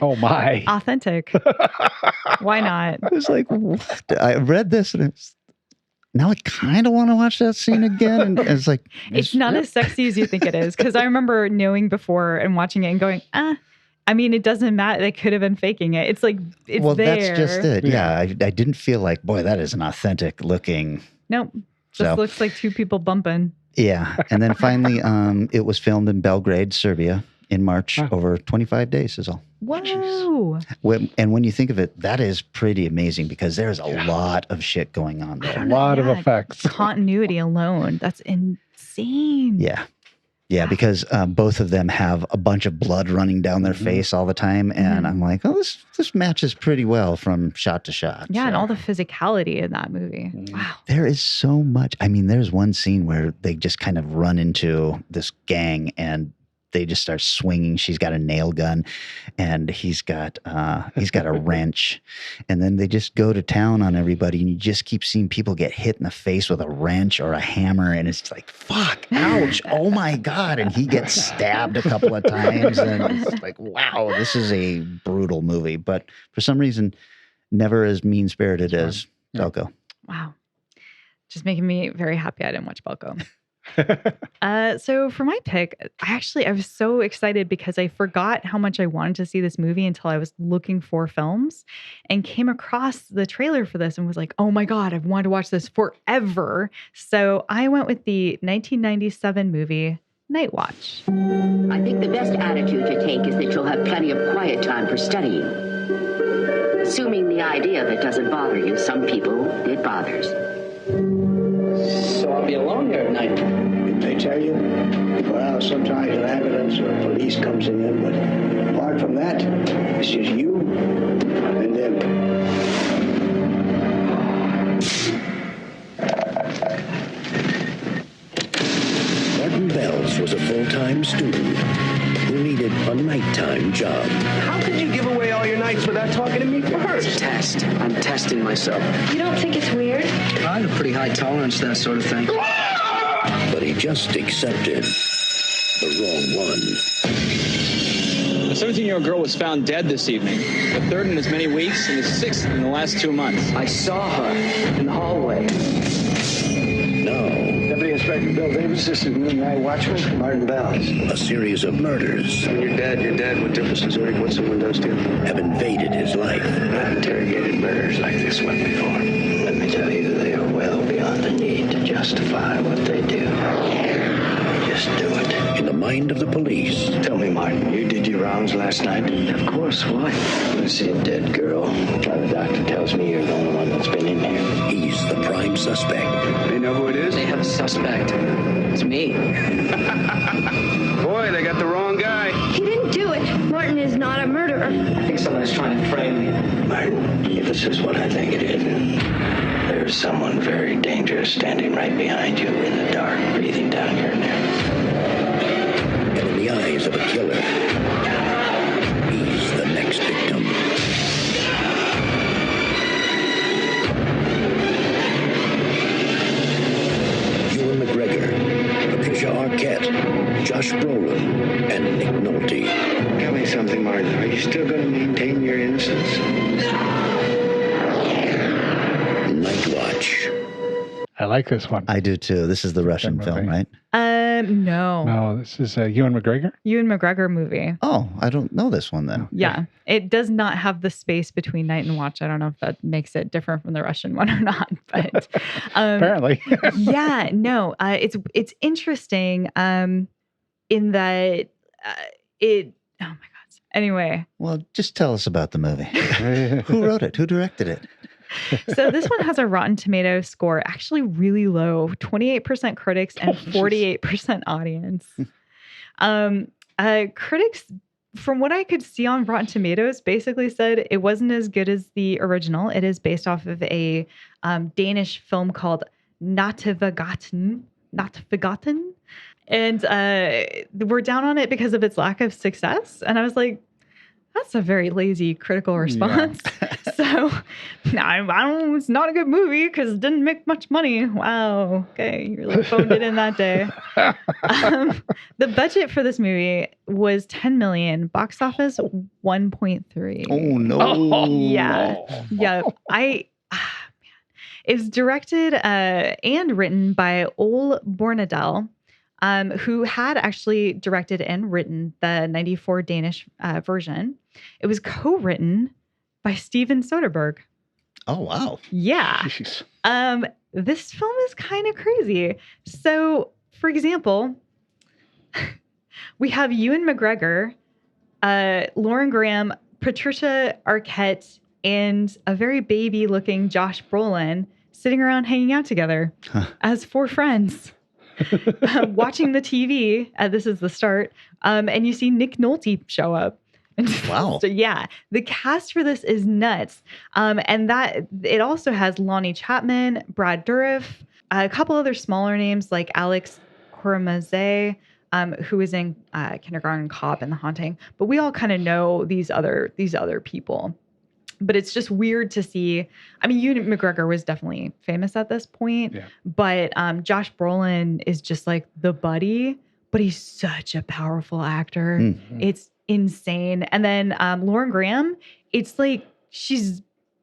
Oh my. Authentic. Why not? I was like, what? I read this, and now I kind of want to watch that scene again. And it's like, it's not as sexy as you think it is. Because I remember knowing before and watching it and going, I mean, it doesn't matter. They could have been faking it. It's like, it's well, there. That's just it. Yeah. I didn't feel like, boy, that is an authentic looking. Nope. Just looks like two people bumping. Yeah. And then finally, it was filmed in Belgrade, Serbia in March over 25 days is all. Whoa. And when you think of it, that is pretty amazing because there's a lot of shit going on there. A lot of effects. Continuity alone. That's insane. Yeah. Yeah, because both of them have a bunch of blood running down their face all the time. And I'm like, oh, this matches pretty well from shot to shot. Yeah, and all the physicality in that movie. Wow. There is so much. I mean, there's one scene where they just kind of run into this gang and they just start swinging. She's got a nail gun and he's got a wrench. And then they just go to town on everybody and you just keep seeing people get hit in the face with a wrench or a hammer. And it's like, fuck, ouch, oh my God. And he gets stabbed a couple of times. And it's like, wow, this is a brutal movie. But for some reason, never as mean-spirited as Bellco. Wow. Just making me very happy I didn't watch Bellco. So for my pick, I was so excited because I forgot how much I wanted to see this movie until I was looking for films and came across the trailer for this and was like, oh my God, I've wanted to watch this forever. So I went with the 1997 movie Night Watch. I think the best attitude to take is that you'll have plenty of quiet time for studying. Assuming the idea of it doesn't bother you, some people it bothers. So I'll be alone here at night. If they tell you, well, sometimes an ambulance or police comes in, but apart from that, it's just you and them. Martin Bells was a full-time student who needed a nighttime job. How could you give away all your nights without talking to me first? It's a test. I'm testing myself. You don't think it's weird? I have a pretty high tolerance to that sort of thing. But he just accepted the wrong one. A 17-year-old girl was found dead this evening. The third in as many weeks and the sixth in the last 2 months. I saw her in the hallway. Now, Deputy Inspector Bill Davis, this is Moon Night Watchman, Martin Bells. a series of murders When you're dead, you're dead. What difference does it make what someone does to you? have invaded his life. I've interrogated murders like this one before. Let me tell you, they are well beyond the need to justify what they do. Just do it. In the mind of the police, Tell me, Martin, you did your rounds last night? Of course, why? I see a dead girl. The doctor tells me you're the only one that's been in here. he's the prime suspect. They know who it is? They have a suspect. It's me. Boy, they got the wrong guy. He didn't do it. Martin is not a murderer. I think someone's trying to frame me. Martin, if this is what I think it is, there's someone very dangerous standing right behind you in the dark, breathing down your neck. And in the eyes of a killer, he's the next victim. Ewan McGregor, Patricia Arquette, Josh Brolin, and Nick Nolte. Tell me something, Martin. Are you still going to maintain your innocence? Night Watch. I like this one. I do too. This is the Russian film, right? No. No, this is Ewan McGregor. Ewan McGregor movie. Oh, I don't know this one then. Yeah. It does not have the space between night and watch. I don't know if that makes it different from the Russian one or not, but Apparently. yeah, no. It's interesting in that it oh my God. Anyway. Well, just tell us about the movie. Who wrote it? Who directed it? So this one has a Rotten Tomato score actually really low, 28% critics and 48% audience. Critics, from what I could see on Rotten Tomatoes, basically said it wasn't as good as the original. It is based off of a Danish film called Nattevagaten. And we're down on it because of its lack of success. And I was like, that's a very lazy critical response. Yeah. So, I don't. It's not a good movie because it didn't make much money. Wow. Okay, you really phoned it in that day. The budget for this movie was $10 million. Box office 1.3. Oh no. Yeah. Yeah. Man. It's directed and written by Ole Bornedal, who had actually directed and written the 94 Danish version. It was co-written by Steven Soderbergh. Oh, wow. Yeah. This film is kind of crazy. So, for example, we have Ewan McGregor, Lauren Graham, Patricia Arquette, and a very baby-looking Josh Brolin sitting around hanging out together as 4 friends, watching the TV. This is the start. And you see Nick Nolte show up. Wow. So, yeah, the cast for this is nuts. And that it also has Lonnie Chapman, Brad Dourif, a couple other smaller names like Alex Hormozy, who is in Kindergarten Cop and The Haunting. But we all kind of know these other people. But it's just weird to see. I mean, Ewan McGregor was definitely famous at this point, but Josh Brolin is just like the buddy, but he's such a powerful actor. Mm-hmm. It's insane. And then Lauren Graham, it's like she's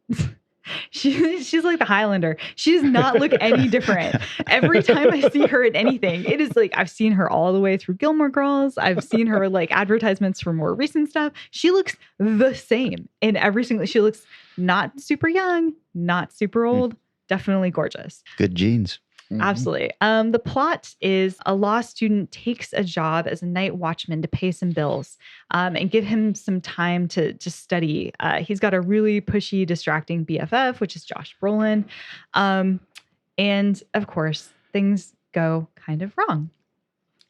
like the Highlander. She does not look any different. Every time I see her in anything, it is like I've seen her all the way through Gilmore Girls. I've seen her like advertisements for more recent stuff. She looks the same in every single. She looks not super young, not super old, definitely gorgeous. Good genes. Mm-hmm. Absolutely. The plot is a law student takes a job as a night watchman to pay some bills and give him some time to study. He's got a really pushy, distracting BFF, which is Josh Brolin. And of course, things go kind of wrong,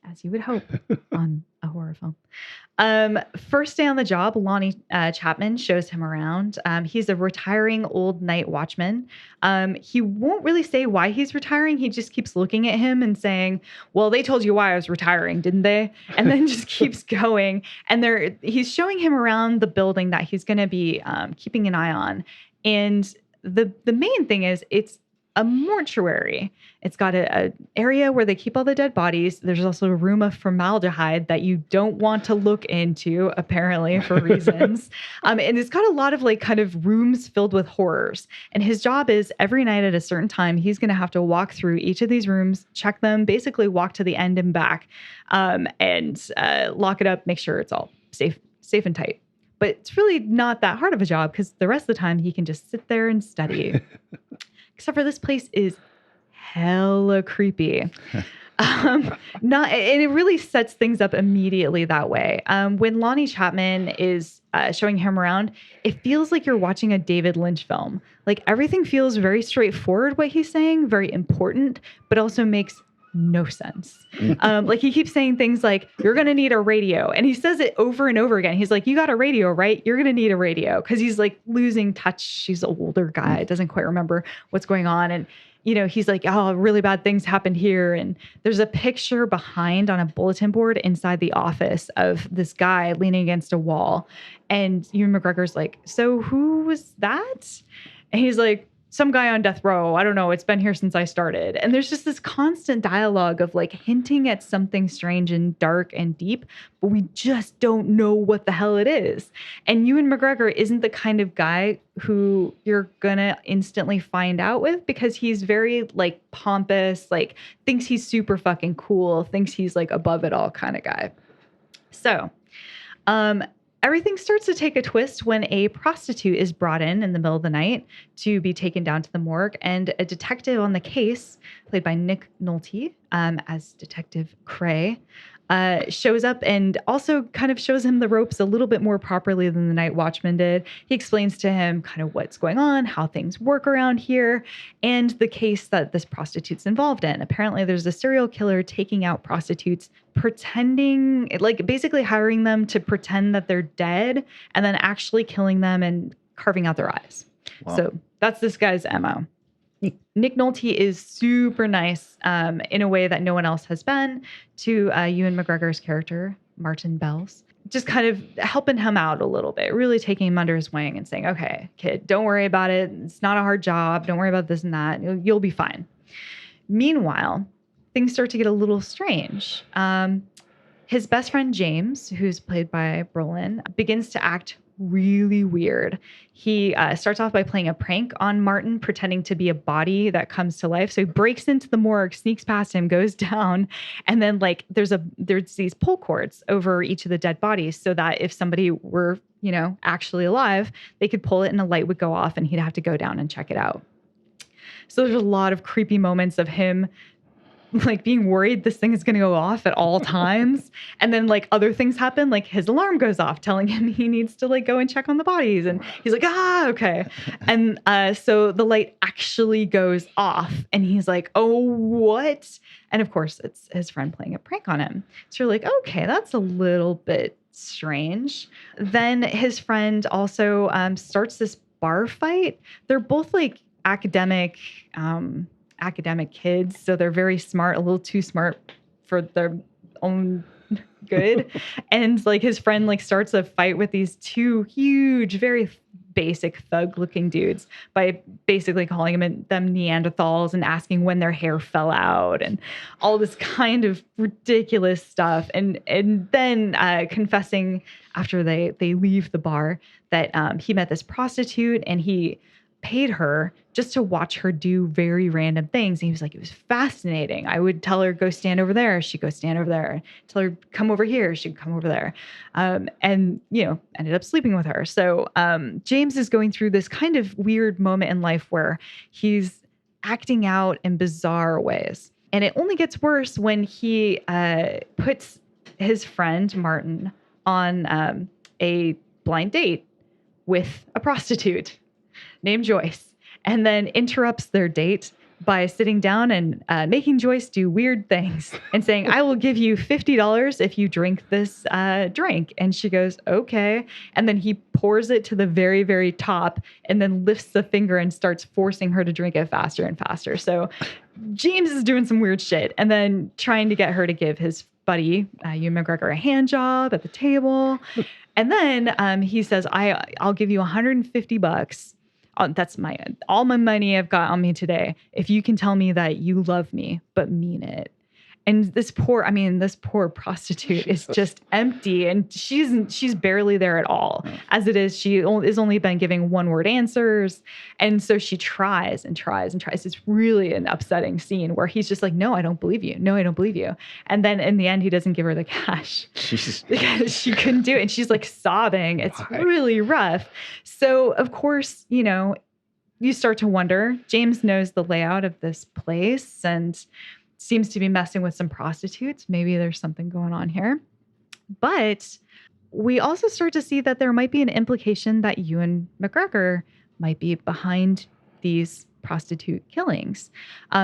as you would hope on a horror film. First day on the job, Lonnie Chapman shows him around. He's a retiring old night watchman. He won't really say why he's retiring. He just keeps looking at him and saying, well, they told you why I was retiring, didn't they? And then just keeps going. And he's showing him around the building that he's going to be keeping an eye on. And the main thing is it's a mortuary. It's got a area where they keep all the dead bodies. There's also a room of formaldehyde that you don't want to look into, apparently, for reasons. And it's got a lot of like kind of rooms filled with horrors. And his job is every night at a certain time, he's going to have to walk through each of these rooms, check them, basically walk to the end and back, and lock it up, make sure it's all safe and tight. But it's really not that hard of a job because the rest of the time he can just sit there and study. Except for this place is hella creepy. And it really sets things up immediately that way. When Lonnie Chapman is showing him around, it feels like you're watching a David Lynch film. Like everything feels very straightforward, what he's saying, very important, but also makes no sense. Like he keeps saying things like, you're going to need a radio. And he says it over and over again. He's like, you got a radio, right? You're going to need a radio. Cause he's like losing touch. He's an older guy. Doesn't quite remember what's going on. And, you know, he's like, oh, really bad things happened here. And there's a picture behind on a bulletin board inside the office of this guy leaning against a wall. And Ewan McGregor's like, so who was that? And he's like, some guy on death row. I don't know. It's been here since I started. And there's just this constant dialogue of like hinting at something strange and dark and deep, but we just don't know what the hell it is. And Ewan McGregor isn't the kind of guy who you're gonna instantly find out with because he's very like pompous, like thinks he's super fucking cool, thinks he's like above it all kind of guy. So, everything starts to take a twist when a prostitute is brought in the middle of the night to be taken down to the morgue, and a detective on the case, played by Nick Nolte as Detective Cray, shows up and also kind of shows him the ropes a little bit more properly than the night watchman did. He explains to him kind of what's going on, how things work around here, and the case that this prostitute's involved in. Apparently, there's a serial killer taking out prostitutes, pretending, like basically hiring them to pretend that they're dead and then actually killing them and carving out their eyes. Wow. So that's this guy's MO. Nick Nolte is super nice in a way that no one else has been to Ewan McGregor's character, Martin Bells. Just kind of helping him out a little bit, really taking him under his wing and saying, okay, kid, don't worry about it. It's not a hard job. Don't worry about this and that. You'll be fine. Meanwhile, things start to get a little strange. His best friend, James, who's played by Brolin, begins to act really weird. He starts off by playing a prank on Martin, pretending to be a body that comes to life. So he breaks into the morgue, sneaks past him, goes down, and then like there's these pull cords over each of the dead bodies so that if somebody were, actually alive, they could pull it and a light would go off and he'd have to go down and check it out. So there's a lot of creepy moments of him like being worried this thing is going to go off at all times. And then like other things happen, like his alarm goes off telling him he needs to like go and check on the bodies. And he's like, okay. And so the light actually goes off and he's like, oh, what? And of course it's his friend playing a prank on him. So you're like, okay, that's a little bit strange. Then his friend also starts this bar fight. They're both like academic kids, so they're very smart, a little too smart for their own good. And like his friend like starts a fight with these two huge, very basic thug looking dudes by basically calling them Neanderthals and asking when their hair fell out and all this kind of ridiculous stuff. And then confessing after they leave the bar that he met this prostitute and he paid her just to watch her do very random things. And he was like, it was fascinating. I would tell her, go stand over there. She'd go stand over there. Tell her, come over here. She'd come over there. And, ended up sleeping with her. So James is going through this kind of weird moment in life where he's acting out in bizarre ways. And it only gets worse when he puts his friend Martin on a blind date with a prostitute named Joyce, and then interrupts their date by sitting down and making Joyce do weird things and saying, I will give you $50 if you drink this drink. And she goes, okay. And then he pours it to the very, very top and then lifts the finger and starts forcing her to drink it faster and faster. So James is doing some weird shit and then trying to get her to give his buddy, Ewan McGregor, a hand job at the table. And then he says, I'll give you $150. That's all my money I've got on me today. If you can tell me that you love me, but mean it. And this poor prostitute is just empty and she's barely there at all. As it is, she has only been giving one-word answers. And so she tries and tries and tries. It's really an upsetting scene where he's just like, no, I don't believe you. No, I don't believe you. And then in the end, he doesn't give her the cash. Because she couldn't do it. And she's like sobbing. It's really rough. So of course, you start to wonder, James knows the layout of this place and seems to be messing with some prostitutes. Maybe there's something going on here. But we also start to see that there might be an implication that Ewan McGregor might be behind these prostitute killings.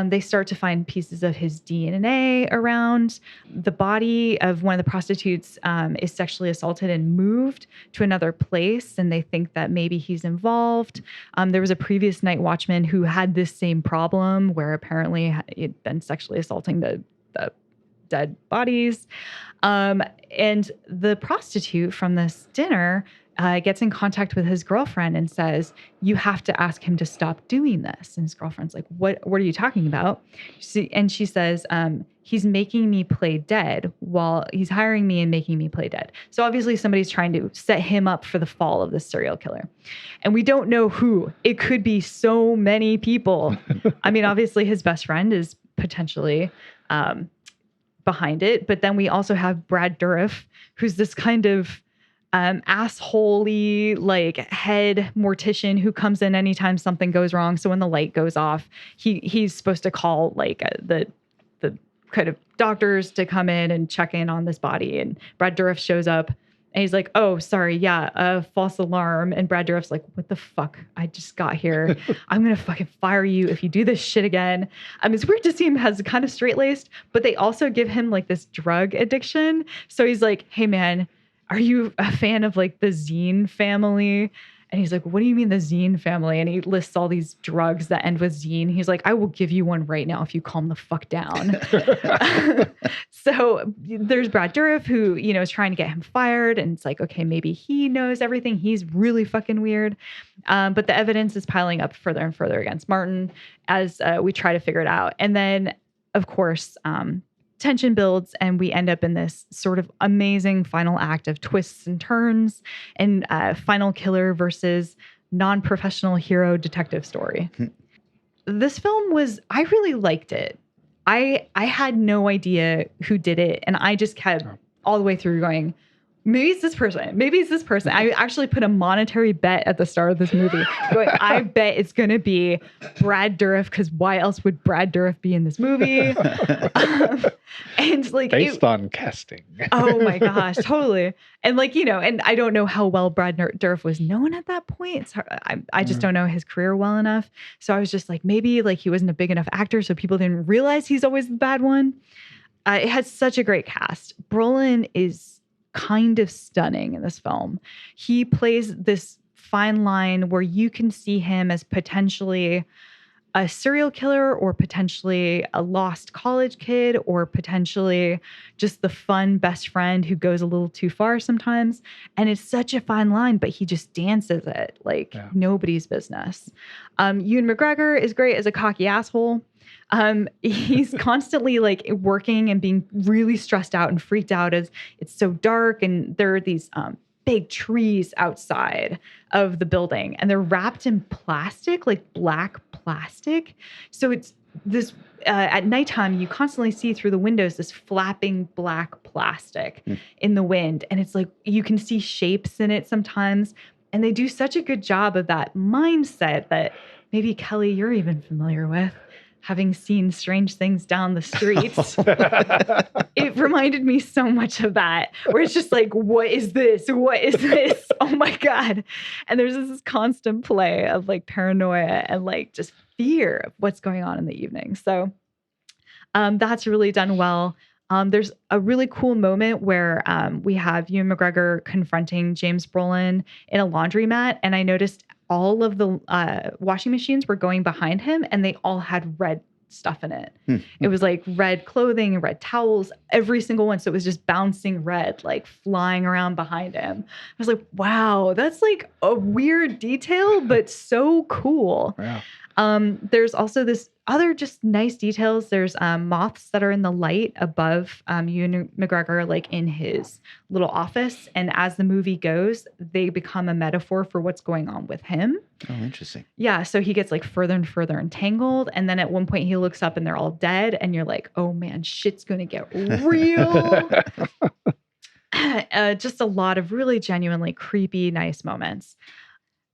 They start to find pieces of his DNA around. The body of one of the prostitutes is sexually assaulted and moved to another place, and they think that maybe he's involved. There was a previous night watchman who had this same problem where apparently he'd been sexually assaulting the dead bodies. And the prostitute from this dinner gets in contact with his girlfriend and says, you have to ask him to stop doing this. And his girlfriend's like, what are you talking about? And she says, he's making me play dead while he's hiring me and making me play dead. So obviously somebody's trying to set him up for the fall of this serial killer. And we don't know who. It could be so many people. I mean, obviously his best friend is potentially behind it. But then we also have Brad Dourif, who's this kind of assholey like head mortician who comes in anytime something goes wrong. So when the light goes off, he's supposed to call like the kind of doctors to come in and check in on this body. And Brad Dourif shows up and he's like, oh, sorry. Yeah. False alarm. And Brad Dourif's like, what the fuck? I just got here. I'm going to fucking fire you if you do this shit again. It's weird to see him as kind of straight-laced, but they also give him like this drug addiction. So he's like, hey man, are you a fan of like the Zine family? And he's like, what do you mean the Zine family? And he lists all these drugs that end with Zine. He's like, I will give you one right now if you calm the fuck down. So there's Brad Dourif who, is trying to get him fired. And it's like, okay, maybe he knows everything. He's really fucking weird. But the evidence is piling up further and further against Martin as we try to figure it out. And then, of course, tension builds and we end up in this sort of amazing final act of twists and turns and final killer versus non-professional hero detective story. This film I really liked it. I had no idea who did it. And I just kept all the way through going, maybe it's this person. Maybe it's this person. I actually put a monetary bet at the start of this movie. Going, I bet it's going to be Brad Dourif, because why else would Brad Dourif be in this movie? And like based on casting. Oh my gosh, totally. And like, and I don't know how well Brad Dourif was known at that point. So I just don't know his career well enough. So I was just like, maybe like he wasn't a big enough actor, so people didn't realize he's always the bad one. It has such a great cast. Brolin is kind of stunning in this film. He plays this fine line where you can see him as potentially a serial killer or potentially a lost college kid or potentially just the fun best friend who goes a little too far sometimes. And it's such a fine line, but he just dances it like nobody's business. Ewan McGregor is great as a cocky asshole. He's constantly like working and being really stressed out and freaked out as it's so dark and there are these big trees outside of the building and they're wrapped in plastic, like black plastic. So it's this at nighttime you constantly see through the windows this flapping black plastic in the wind, and it's like you can see shapes in it sometimes, and they do such a good job of that mindset that maybe Kelly you're even familiar with, having seen strange things down the streets. It reminded me so much of that, where it's just like, what is this? What is this? Oh my God. And there's this constant play of like paranoia and like just fear of what's going on in the evening. So that's really done well. There's a really cool moment where we have Ewan McGregor confronting James Brolin in a laundromat. And I noticed all of the washing machines were going behind him and they all had red stuff in it. It was like red clothing and red towels, every single one. So it was just bouncing red, like flying around behind him. I was like, wow, that's like a weird detail, but so cool. Yeah. There's also this other just nice details. There's moths that are in the light above Ewan McGregor, like in his little office. And as the movie goes, they become a metaphor for what's going on with him. Oh, interesting. Yeah. So he gets like further and further entangled. And then at one point he looks up and they're all dead. And you're like, oh man, shit's going to get real. Just a lot of really genuinely creepy, nice moments.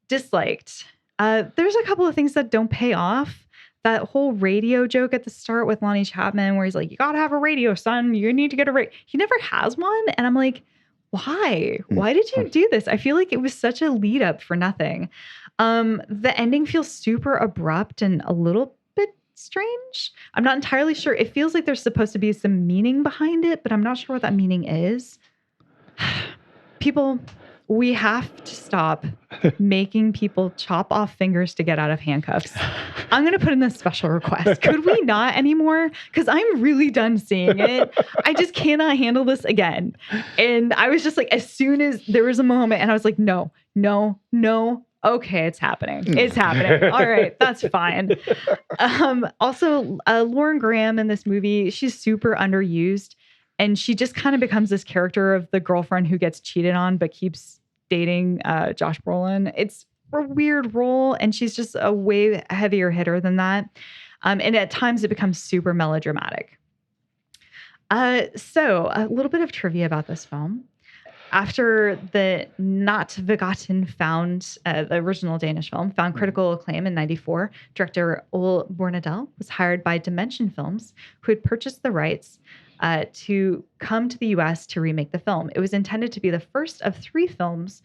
Disliked. There's a couple of things that don't pay off. That whole radio joke at the start with Lonnie Chapman, where he's like, you got to have a radio, son. You need to get a radio. He never has one. And I'm like, why? Why did you do this? I feel like it was such a lead up for nothing. The ending feels super abrupt and a little bit strange. I'm not entirely sure. It feels like there's supposed to be some meaning behind it, but I'm not sure what that meaning is. People, we have to stop making people chop off fingers to get out of handcuffs. I'm going to put in this special request. Could we not anymore? Because I'm really done seeing it. I just cannot handle this again. And I was just like, as soon as there was a moment and I was like, no. Okay, it's happening. It's happening. All right, that's fine. Also, Lauren Graham in this movie, she's super underused. And she just kind of becomes this character of the girlfriend who gets cheated on but keeps dating Josh Brolin. It's a weird role, and she's just a way heavier hitter than that. And at times it becomes super melodramatic. So a little bit of trivia about this film. After the Not Forgotten found, the original Danish film, found critical acclaim in 1994, director Ole Bornedal was hired by Dimension Films, who had purchased the rights to come to the U.S. to remake the film. It was intended to be the first of 3 films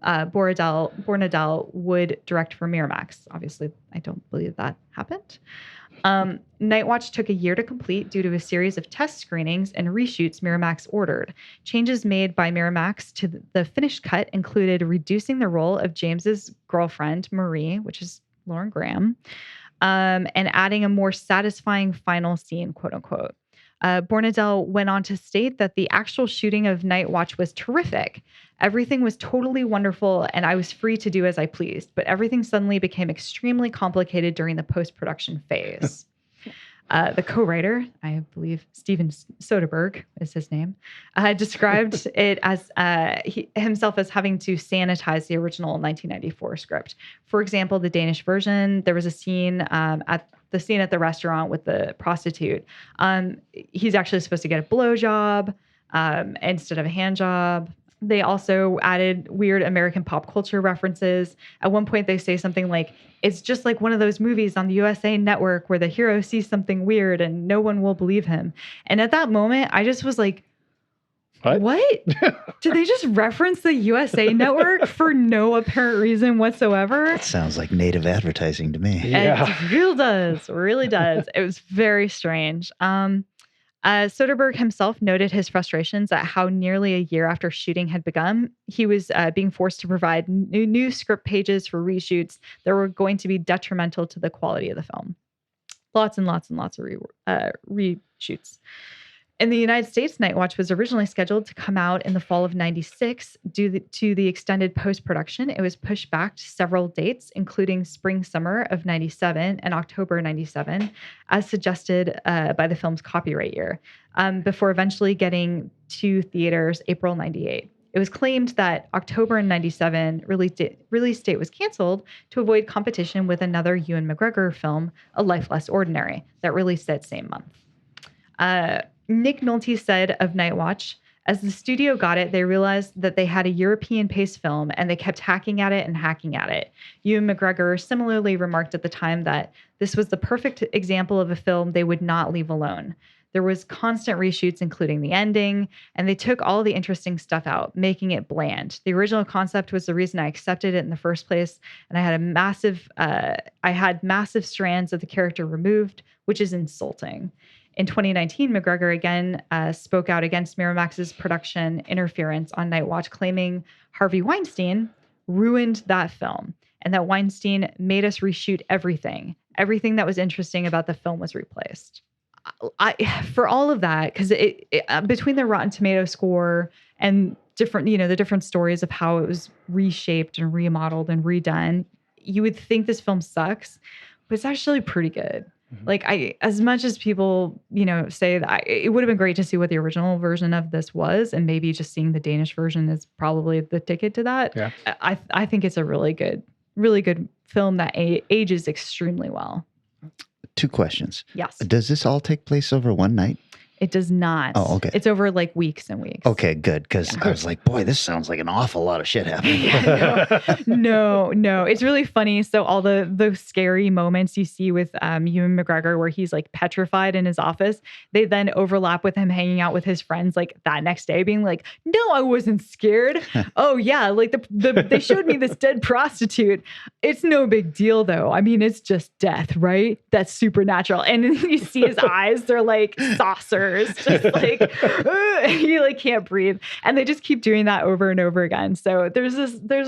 Bornedal would direct for Miramax. Obviously, I don't believe that happened. Night Watch took a year to complete due to a series of test screenings and reshoots Miramax ordered. Changes made by Miramax to the finished cut included reducing the role of James's girlfriend, Marie, which is Lauren Graham, and adding a more satisfying final scene, quote unquote. Bornedal went on to state that the actual shooting of Night Watch was terrific. Everything was totally wonderful, and I was free to do as I pleased. But everything suddenly became extremely complicated during the post-production phase. The co-writer, I believe Steven Soderbergh is his name, described it as himself as having to sanitize the original 1994 script. For example, the Danish version, there was a scene at the restaurant with the prostitute. He's actually supposed to get a blowjob instead of a hand job. They also added weird American pop culture references. At one point, they say something like, it's just like one of those movies on the USA Network where the hero sees something weird and no one will believe him. And at that moment, I just was like, what? Did they just reference the USA Network for no apparent reason whatsoever? That sounds like native advertising to me. Yeah. It really does. It was very strange. Soderbergh himself noted his frustrations at how nearly a year after shooting had begun, he was being forced to provide new script pages for reshoots that were going to be detrimental to the quality of the film. Lots and lots and lots of reshoots. In the United States, Night Watch was originally scheduled to come out in the fall of ~96. Due to the extended post-production, it was pushed back to several dates, including spring-summer of '97 and October '97, as suggested by the film's copyright year, before eventually getting to theaters April '98. It was claimed that October '97 release date was canceled to avoid competition with another Ewan McGregor film, A Life Less Ordinary, that released that same month. Nick Nolte said of Night Watch, as the studio got it, they realized that they had a European-paced film and they kept hacking at it and hacking at it. Ewan McGregor similarly remarked at the time that this was the perfect example of a film they would not leave alone. There was constant reshoots, including the ending, and they took all the interesting stuff out, making it bland. The original concept was the reason I accepted it in the first place, and I had massive strands of the character removed, which is insulting. In 2019, McGregor again spoke out against Miramax's production interference on Night Watch, claiming Harvey Weinstein ruined that film and that Weinstein made us reshoot everything. Everything that was interesting about the film was replaced. For all of that, because between the Rotten Tomato score and the different stories of how it was reshaped and remodeled and redone, you would think this film sucks, but it's actually pretty good. Like as much as people, say that it would have been great to see what the original version of this was, and maybe just seeing the Danish version is probably the ticket to that. Yeah. I think it's a really good film that ages extremely well. 2 questions. Yes. Does this all take place over one night? It does not. Oh, okay. It's over like weeks and weeks. Okay, good. Because I was like, boy, this sounds like an awful lot of shit happening. No. It's really funny. So all the scary moments you see with Ewan McGregor where he's like petrified in his office, they then overlap with him hanging out with his friends like that next day being like, no, I wasn't scared. Oh yeah, like they showed me this dead prostitute. It's no big deal though. I mean, it's just death, right? That's supernatural. And then you see his eyes, they're like saucers. Just like he like can't breathe, and they just keep doing that over and over again. So there's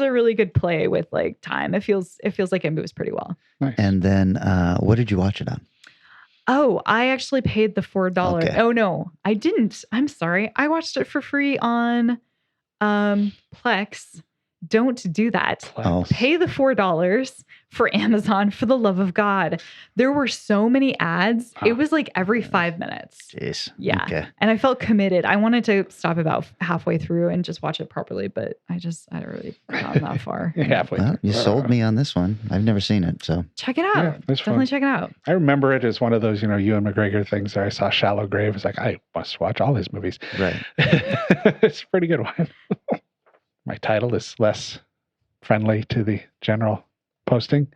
a really good play with like time. It feels like it moves pretty well. Nice. And then what did you watch it on? Oh, I actually paid the $4. Okay. Oh no, I didn't. I'm sorry. I watched it for free on Plex. Don't do that. Oh. Pay the $4 for Amazon, for the love of God. There were so many ads. It was like every 5 minutes. Jeez. Yeah. Okay. And I felt committed. I wanted to stop about halfway through and just watch it properly, but I don't really gone that far. Halfway Well, through. you sold me on this one. I've never seen it, so. Check it out. Yeah, it's Definitely fun. check it out. I remember it as one of those, Ewan McGregor things where I saw Shallow Grave. It's like, I must watch all his movies. Right. It's a pretty good one. My title is less friendly to the general posting.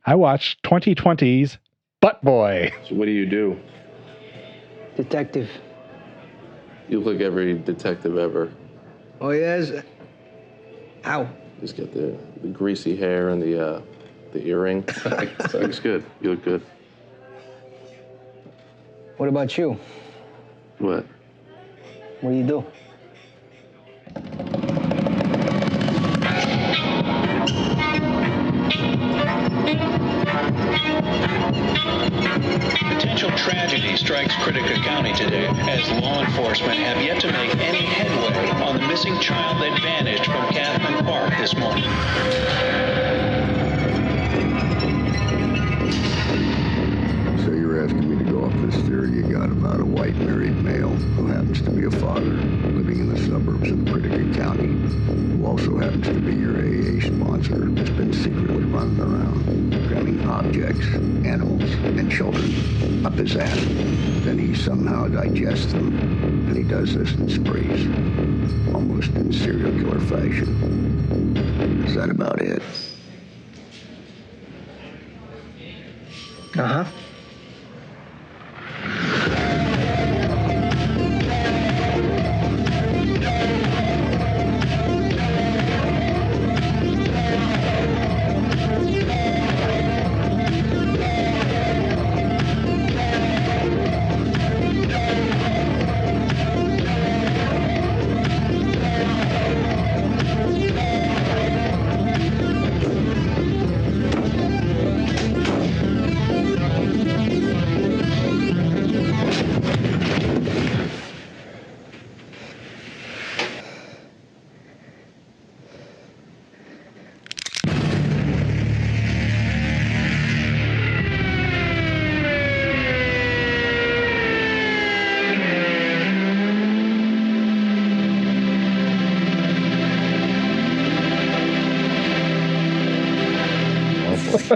I watched 2020's Butt Boy. So what do you do? Detective. You look like every detective ever. Oh, yes? Ow. Just get the greasy hair and the earring. Looks good. You look good. What about you? What? What do you do? Potential tragedy strikes Critica County today as law enforcement have yet to make any headway on the missing child that vanished from Catherine Park this morning. So you're asking me to go off this happens to be a father living in the suburbs of Critica County, who also happens to be your AA sponsor, has been secretly running around, cramming objects, animals, and children up his ass. Then he somehow digests them, and he does this in sprees, almost in serial killer fashion. Is that about it? Uh-huh.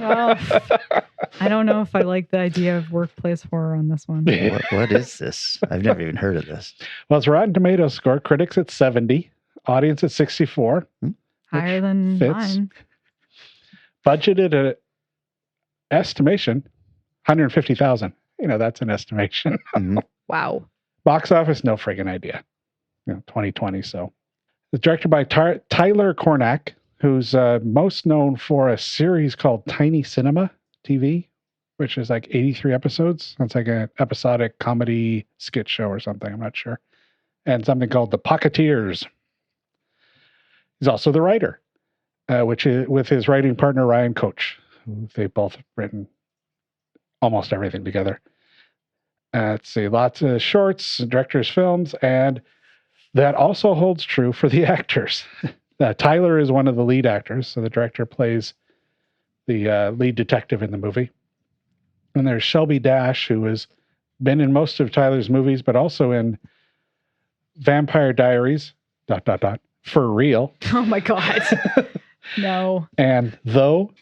Oh, I don't know if I like the idea of workplace horror on this one. What is this? I've never even heard of this. Well, it's Rotten Tomatoes score. Critics at 70. Audience at 64. Higher than fits. mine. Budgeted at estimation, $150,000. That's an estimation. Wow. Box office, no friggin' idea. 2020, so. It's directed by Tyler Cornack, who's most known for a series called Tiny Cinema TV, which is like 83 episodes. It's like an episodic comedy skit show or something. I'm not sure. And something called The Pocketeers. He's also the writer, which is with his writing partner, Ryan Coach, who they've both written almost everything together. Let's see, lots of shorts, director's films, and that also holds true for the actors. Tyler is one of the lead actors, so the director plays the lead detective in the movie. And there's Shelby Dash, who has been in most of Tyler's movies, but also in Vampire Diaries, ... for real. Oh my God. No. And Though, ?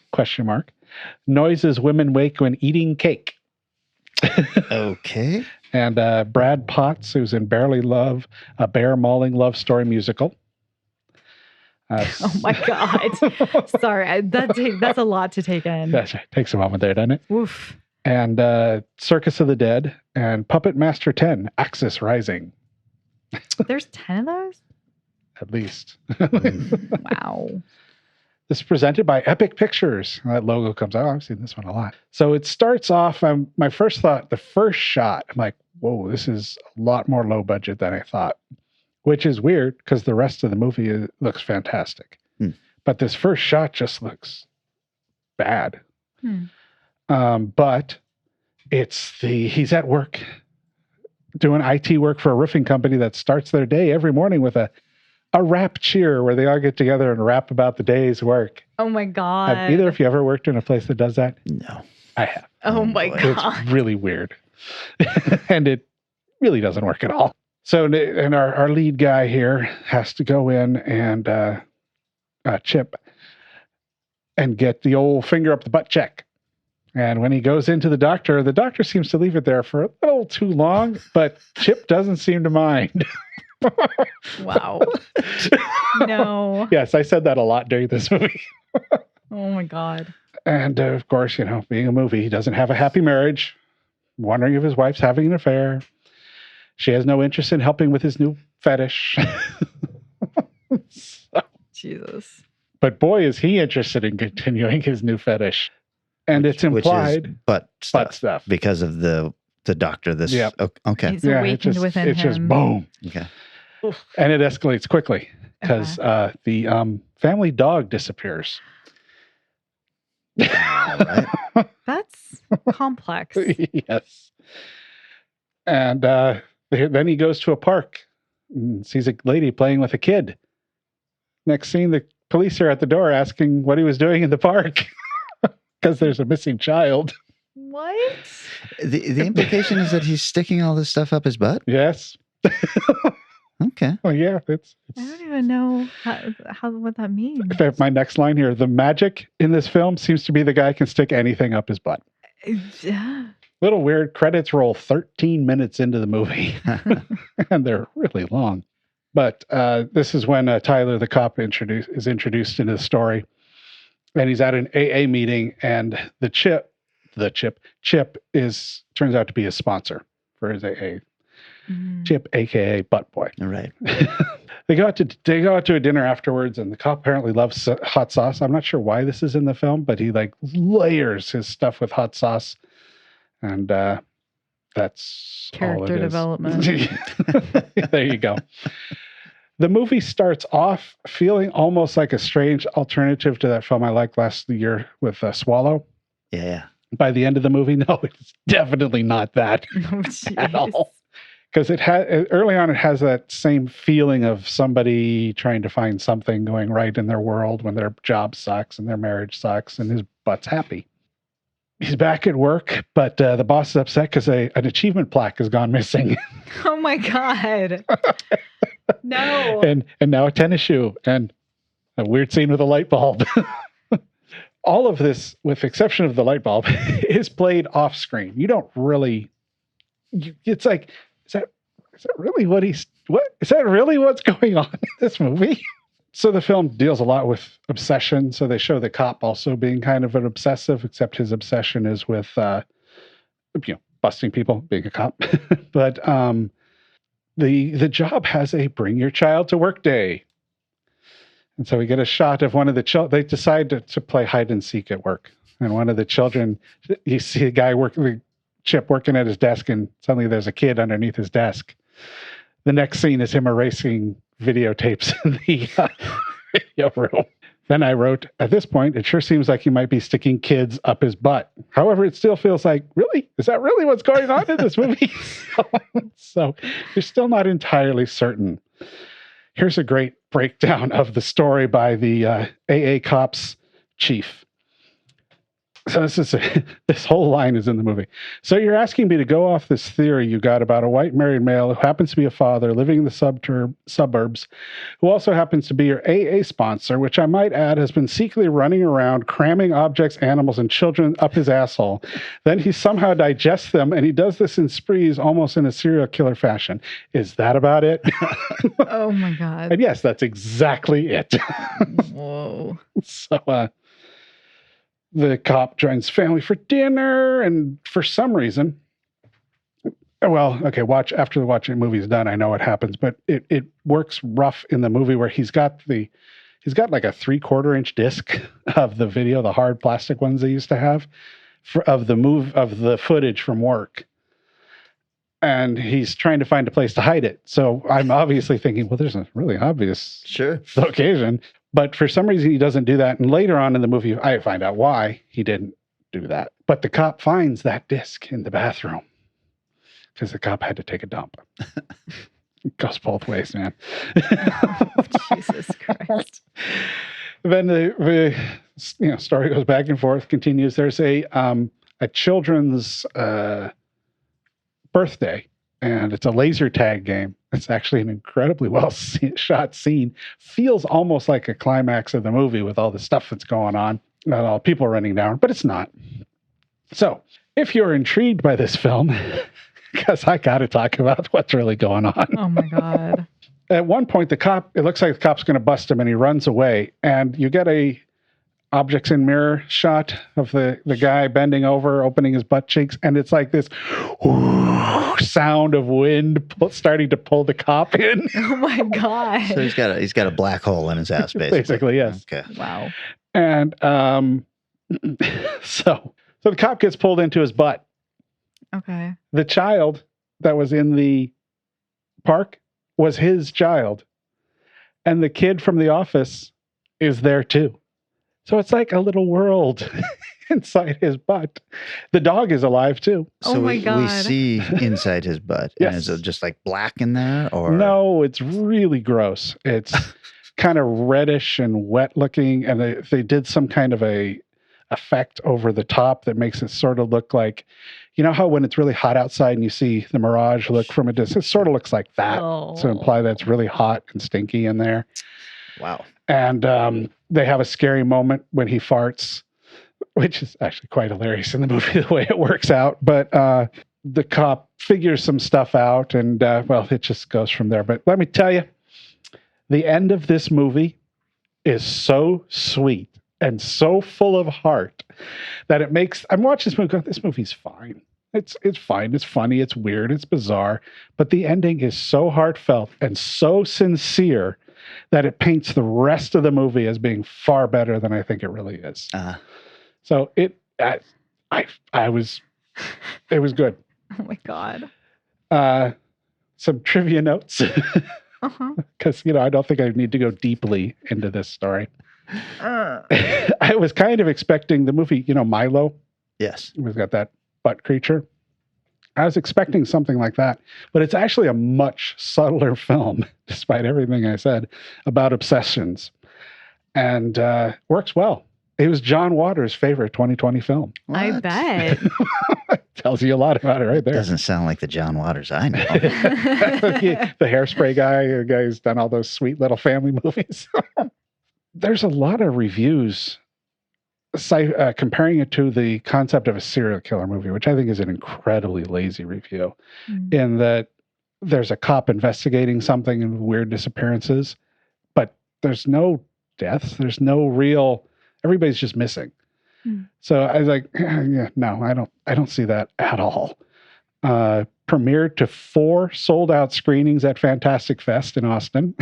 Noises women make when eating cake. Okay. And Brad Potts, who's in Barely Love, a bear mauling love story musical. Oh my God. Sorry. That's a lot to take in. That takes a moment there, doesn't it? Oof. And Circus of the Dead and Puppet Master 10, Axis Rising. There's 10 of those? At least. Wow. This is presented by Epic Pictures. That logo comes out. I've seen this one a lot. So it starts off, my first thought, the first shot, I'm like, whoa, this is a lot more low budget than I thought. Which is weird because the rest of the movie looks fantastic. But this first shot just looks bad. But he's at work doing IT work for a roofing company that starts their day every morning with a rap cheer where they all get together and rap about the day's work. Oh my God. Have either of you ever worked in a place that does that? No. I have. Oh my God. It's really weird. And it really doesn't work at all. So, and our lead guy here has to go in and Chip and get the old finger up the butt check. And when he goes into the doctor seems to leave it there for a little too long, but Chip doesn't seem to mind. Wow. No. Yes, I said that a lot during this movie. Oh my God. And of course, being a movie, he doesn't have a happy marriage, wondering if his wife's having an affair. She has no interest in helping with his new fetish. Jesus. But boy, is he interested in continuing his new fetish. And it's implied. Which is butt stuff. Because of the doctor. Yep. Okay. He's awakened within him. It's just boom. Okay. Oof. And it escalates quickly because the family dog disappears. Right. That's complex. Yes. And then he goes to a park and sees a lady playing with a kid. Next scene, the police are at the door asking what he was doing in the park because there's a missing child. What? The implication is that he's sticking all this stuff up his butt? Yes. Okay. Oh yeah, it's I don't even know how what that means. in fact, my next line here: the magic in this film seems to be the guy can stick anything up his butt. Little weird. Credits roll 13 minutes into the movie, and they're really long. But this is when Tyler the cop is introduced into the story, and he's at an AA meeting, and Chip turns out to be his sponsor for his AA. Chip, aka Butt Boy. All right. They go out to a dinner afterwards, and the cop apparently loves hot sauce. I'm not sure why this is in the film, but he like layers his stuff with hot sauce, and that's character development. There you go. The movie starts off feeling almost like a strange alternative to that film I liked last year with Swallow. Yeah. By the end of the movie, no, it's definitely not that at all. Because early on, it has that same feeling of somebody trying to find something going right in their world when their job sucks and their marriage sucks and his butt's happy. He's back at work, but the boss is upset because an achievement plaque has gone missing. Oh my God. No. And now a tennis shoe and a weird scene with a light bulb. All of this, with the exception of the light bulb, is played off screen. You don't really. It's like, is that really is that really what's going on in this movie? So the film deals a lot with obsession. So they show the cop also being kind of an obsessive, except his obsession is with, busting people, being a cop. But the job has a bring your child to work day. And so we get a shot of one of the children. They decide to play hide and seek at work. And one of the children, you see a guy Chip working at his desk, and suddenly there's a kid underneath his desk. The next scene is him erasing videotapes in the video room. Then I wrote, at this point, it sure seems like he might be sticking kids up his butt. However, it still feels like, really? Is that really what's going on in this movie? So you're still not entirely certain. Here's a great breakdown of the story by the AA Cops chief. So this whole line is in the movie. So you're asking me to go off this theory you got about a white married male who happens to be a father living in the suburbs, who also happens to be your AA sponsor, which I might add has been secretly running around cramming objects, animals, and children up his asshole. Then he somehow digests them, and he does this in sprees almost in a serial killer fashion. Is that about it? Oh my God. And yes, that's exactly it. Whoa. So, the cop joins family for dinner, and for some reason, after the movie's done, I know what happens, but it works rough in the movie where he's got like a 3/4 inch disc of the video, the hard plastic ones they used to have, of the footage from work. And he's trying to find a place to hide it. So I'm obviously thinking, well, there's a really obvious location. But for some reason, he doesn't do that. And later on in the movie, I find out why he didn't do that. But the cop finds that disc in the bathroom because the cop had to take a dump. It goes both ways, man. Oh, Jesus Christ. Then the story goes back and forth, continues. There's a children's birthday, and it's a laser tag game. It's actually an incredibly well shot scene. Feels almost like a climax of the movie with all the stuff that's going on, not all people running down, but it's not. So if you're intrigued by this film, because I got to talk about what's really going on. Oh my God. At one point, it looks like the cop's going to bust him, and he runs away, and you get a objects in mirror shot of the guy bending over, opening his butt cheeks, and it's like this sound of wind starting to pull the cop in. Oh my God. So he's got a black hole in his ass, basically. Basically, yes. Okay. Wow. And so the cop gets pulled into his butt. Okay. The child that was in the park was his child, and the kid from the office is there too. So it's like a little world inside his butt. The dog is alive too. So my God. We see inside his butt. Yes. And is it just like black in there, or no? It's really gross. It's kind of reddish and wet looking, and they did some kind of a effect over the top that makes it sort of look like, you know how when it's really hot outside and you see the mirage look from a distance, it sort of looks like that to imply that it's really hot and stinky in there. Wow. And they have a scary moment when he farts, which is actually quite hilarious in the movie, the way it works out. But the cop figures some stuff out, and well, it just goes from there. But let me tell you, the end of this movie is so sweet and so full of heart that it makes, I'm watching this movie going, this movie's fine. It's fine. It's funny. It's weird. It's bizarre. But the ending is so heartfelt and so sincere that it paints the rest of the movie as being far better than I think it really is. So it was good. Oh my God. Some trivia notes. Because, I don't think I need to go deeply into this story. I was kind of expecting the movie, Milo. Yes. We've got that butt creature. I was expecting something like that, but it's actually a much subtler film, despite everything I said, about obsessions. And works well. It was John Waters' favorite 2020 film. What? I bet. Tells you a lot about it right there. Doesn't sound like the John Waters I know. The Hairspray guy, the guy who's done all those sweet little family movies. There's a lot of reviews comparing it to the concept of a serial killer movie, which I think is an incredibly lazy review, in that there's a cop investigating something and weird disappearances, but there's no deaths. There's no real, everybody's just missing. So I was like, yeah, no, I don't see that at all. Premiered to 4 sold out screenings at Fantastic Fest in Austin.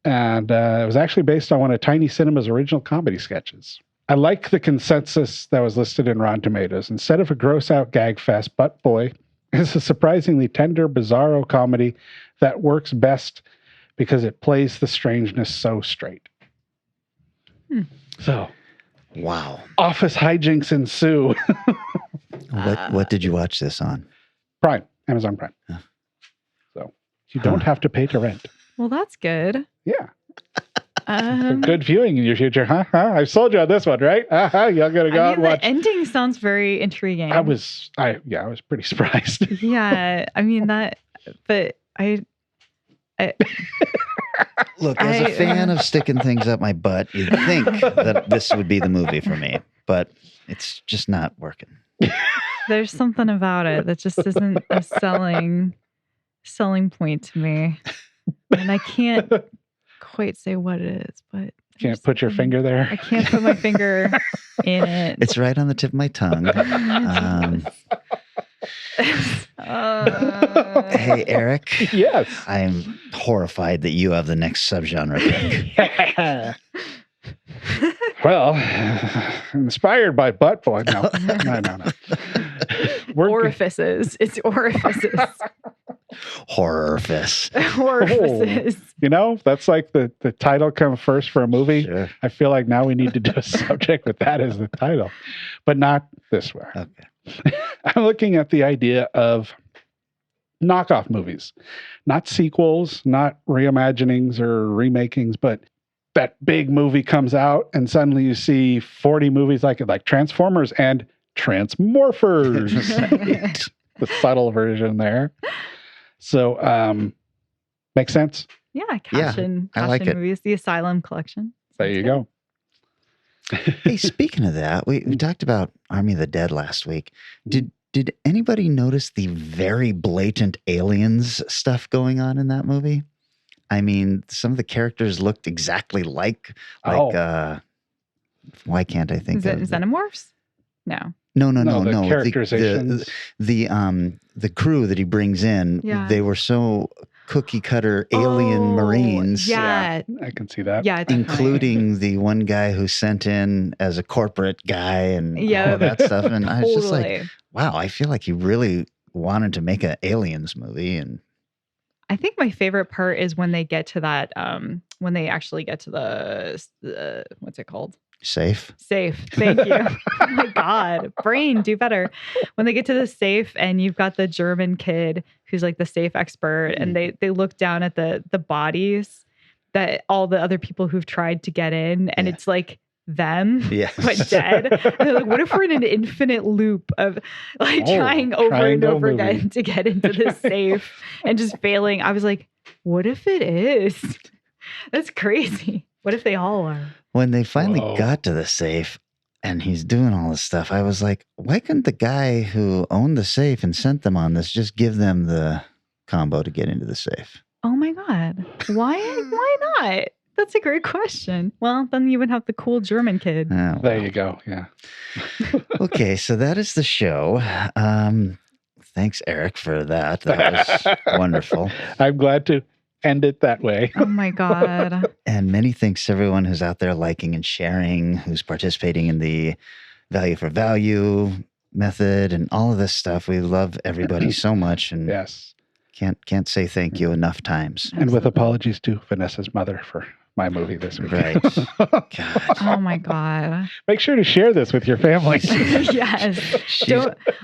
And it was actually based on one of Tiny Cinema's original comedy sketches. I like the consensus that was listed in Rotten Tomatoes. Instead of a gross out gag fest, Butt Boy is a surprisingly tender, bizarro comedy that works best because it plays the strangeness so straight. So, wow. Office hijinks ensue. What did you watch this on? Prime, Amazon Prime. So you don't have to pay to rent. Well, that's good. Yeah. Good viewing in your future, huh? I sold you on this one, right? You're gonna go out and watch. The ending sounds very intriguing. I was pretty surprised. Yeah, I mean that, but I look, as a fan of sticking things up my butt, you'd think that this would be the movie for me, but it's just not working. There's something about it that just isn't a selling point to me, and I can't quite say what it is, but can't put your finger there. I can't put my finger in it. It's right on the tip of my tongue. Hey, Eric. Yes. I'm horrified that you have the next subgenre pick. Well, inspired by Butt Boy. No. Orifices. It's orifices. Horrorfice. Orifices. That's like the title comes first for a movie. Sure. I feel like now we need to do a subject with that as the title, but not this way. Okay. I'm looking at the idea of knockoff movies, not sequels, not reimaginings or remakings, but that big movie comes out and suddenly you see 40 movies like it, like Transformers and Transmorphers. Right. The subtle version there. So, makes sense? Yeah, cash in movies, the Asylum collection. There you go. Hey, speaking of that, we talked about Army of the Dead last week. Did anybody notice the very blatant aliens stuff going on in that movie? I mean, some of the characters looked exactly like why can't I think of Xenomorphs? No. No. The characterizations. The crew that he brings in, they were so cookie cutter alien Marines. Yeah, I can see that. Yeah, including the one guy who sent in as a corporate guy and all that stuff. And I was just like, wow, I feel like he really wanted to make an aliens movie. And I think my favorite part is when they get to that, when they actually get to the what's it called? Safe. Thank you. Oh my God. Brain, do better. When they get to the safe and you've got the German kid who's like the safe expert and they look down at the bodies that all the other people who've tried to get in and it's like them, Yes. but dead. And they're like, what if we're in an infinite loop of like trying over and over again to get into this safe and just failing? I was like, what if it is? That's crazy. What if they all are? When they finally got to the safe and he's doing all this stuff, I was like, why couldn't the guy who owned the safe and sent them on this just give them the combo to get into the safe? Oh my God. Why not? That's a great question. Well, then you would have the cool German kid. Oh, well. There you go. Yeah. Okay, so that is the show. Thanks, Eric, for that. That was wonderful. I'm glad to end it that way. Oh my God. And many thanks to everyone who's out there liking and sharing, who's participating in the value for value method and all of this stuff. We love everybody so much. And yes, can't say thank you enough times. And with apologies to Vanessa's mother for my movie this week. Right. God. Oh my God. Make sure to share this with your family. Yes.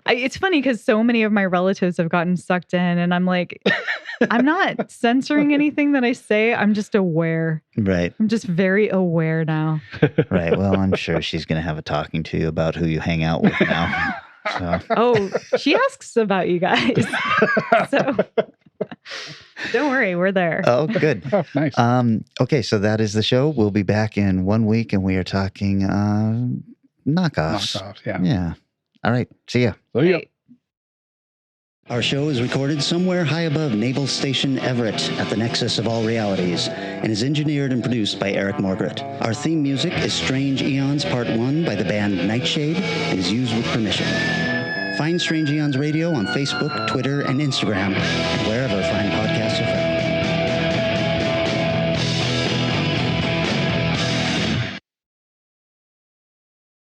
It's funny because so many of my relatives have gotten sucked in, and I'm like, I'm not censoring anything that I say. I'm just aware. Right. I'm just very aware now. Right. Well, I'm sure she's going to have a talking to you about who you hang out with now. So. Oh, she asks about you guys. So don't worry, we're there. Oh, good. Oh, nice. Okay, so that is the show. We'll be back in 1 week, and we are talking knockoffs. Knockoffs, yeah. Yeah. All right. See ya. See ya. Our show is recorded somewhere high above Naval Station Everett at the nexus of all realities and is engineered and produced by Eric Morgret. Our theme music is Strange Aeons Part 1 by the band Nightshade and is used with permission. Find Strange Aeons Radio on Facebook, Twitter, and Instagram, and wherever fine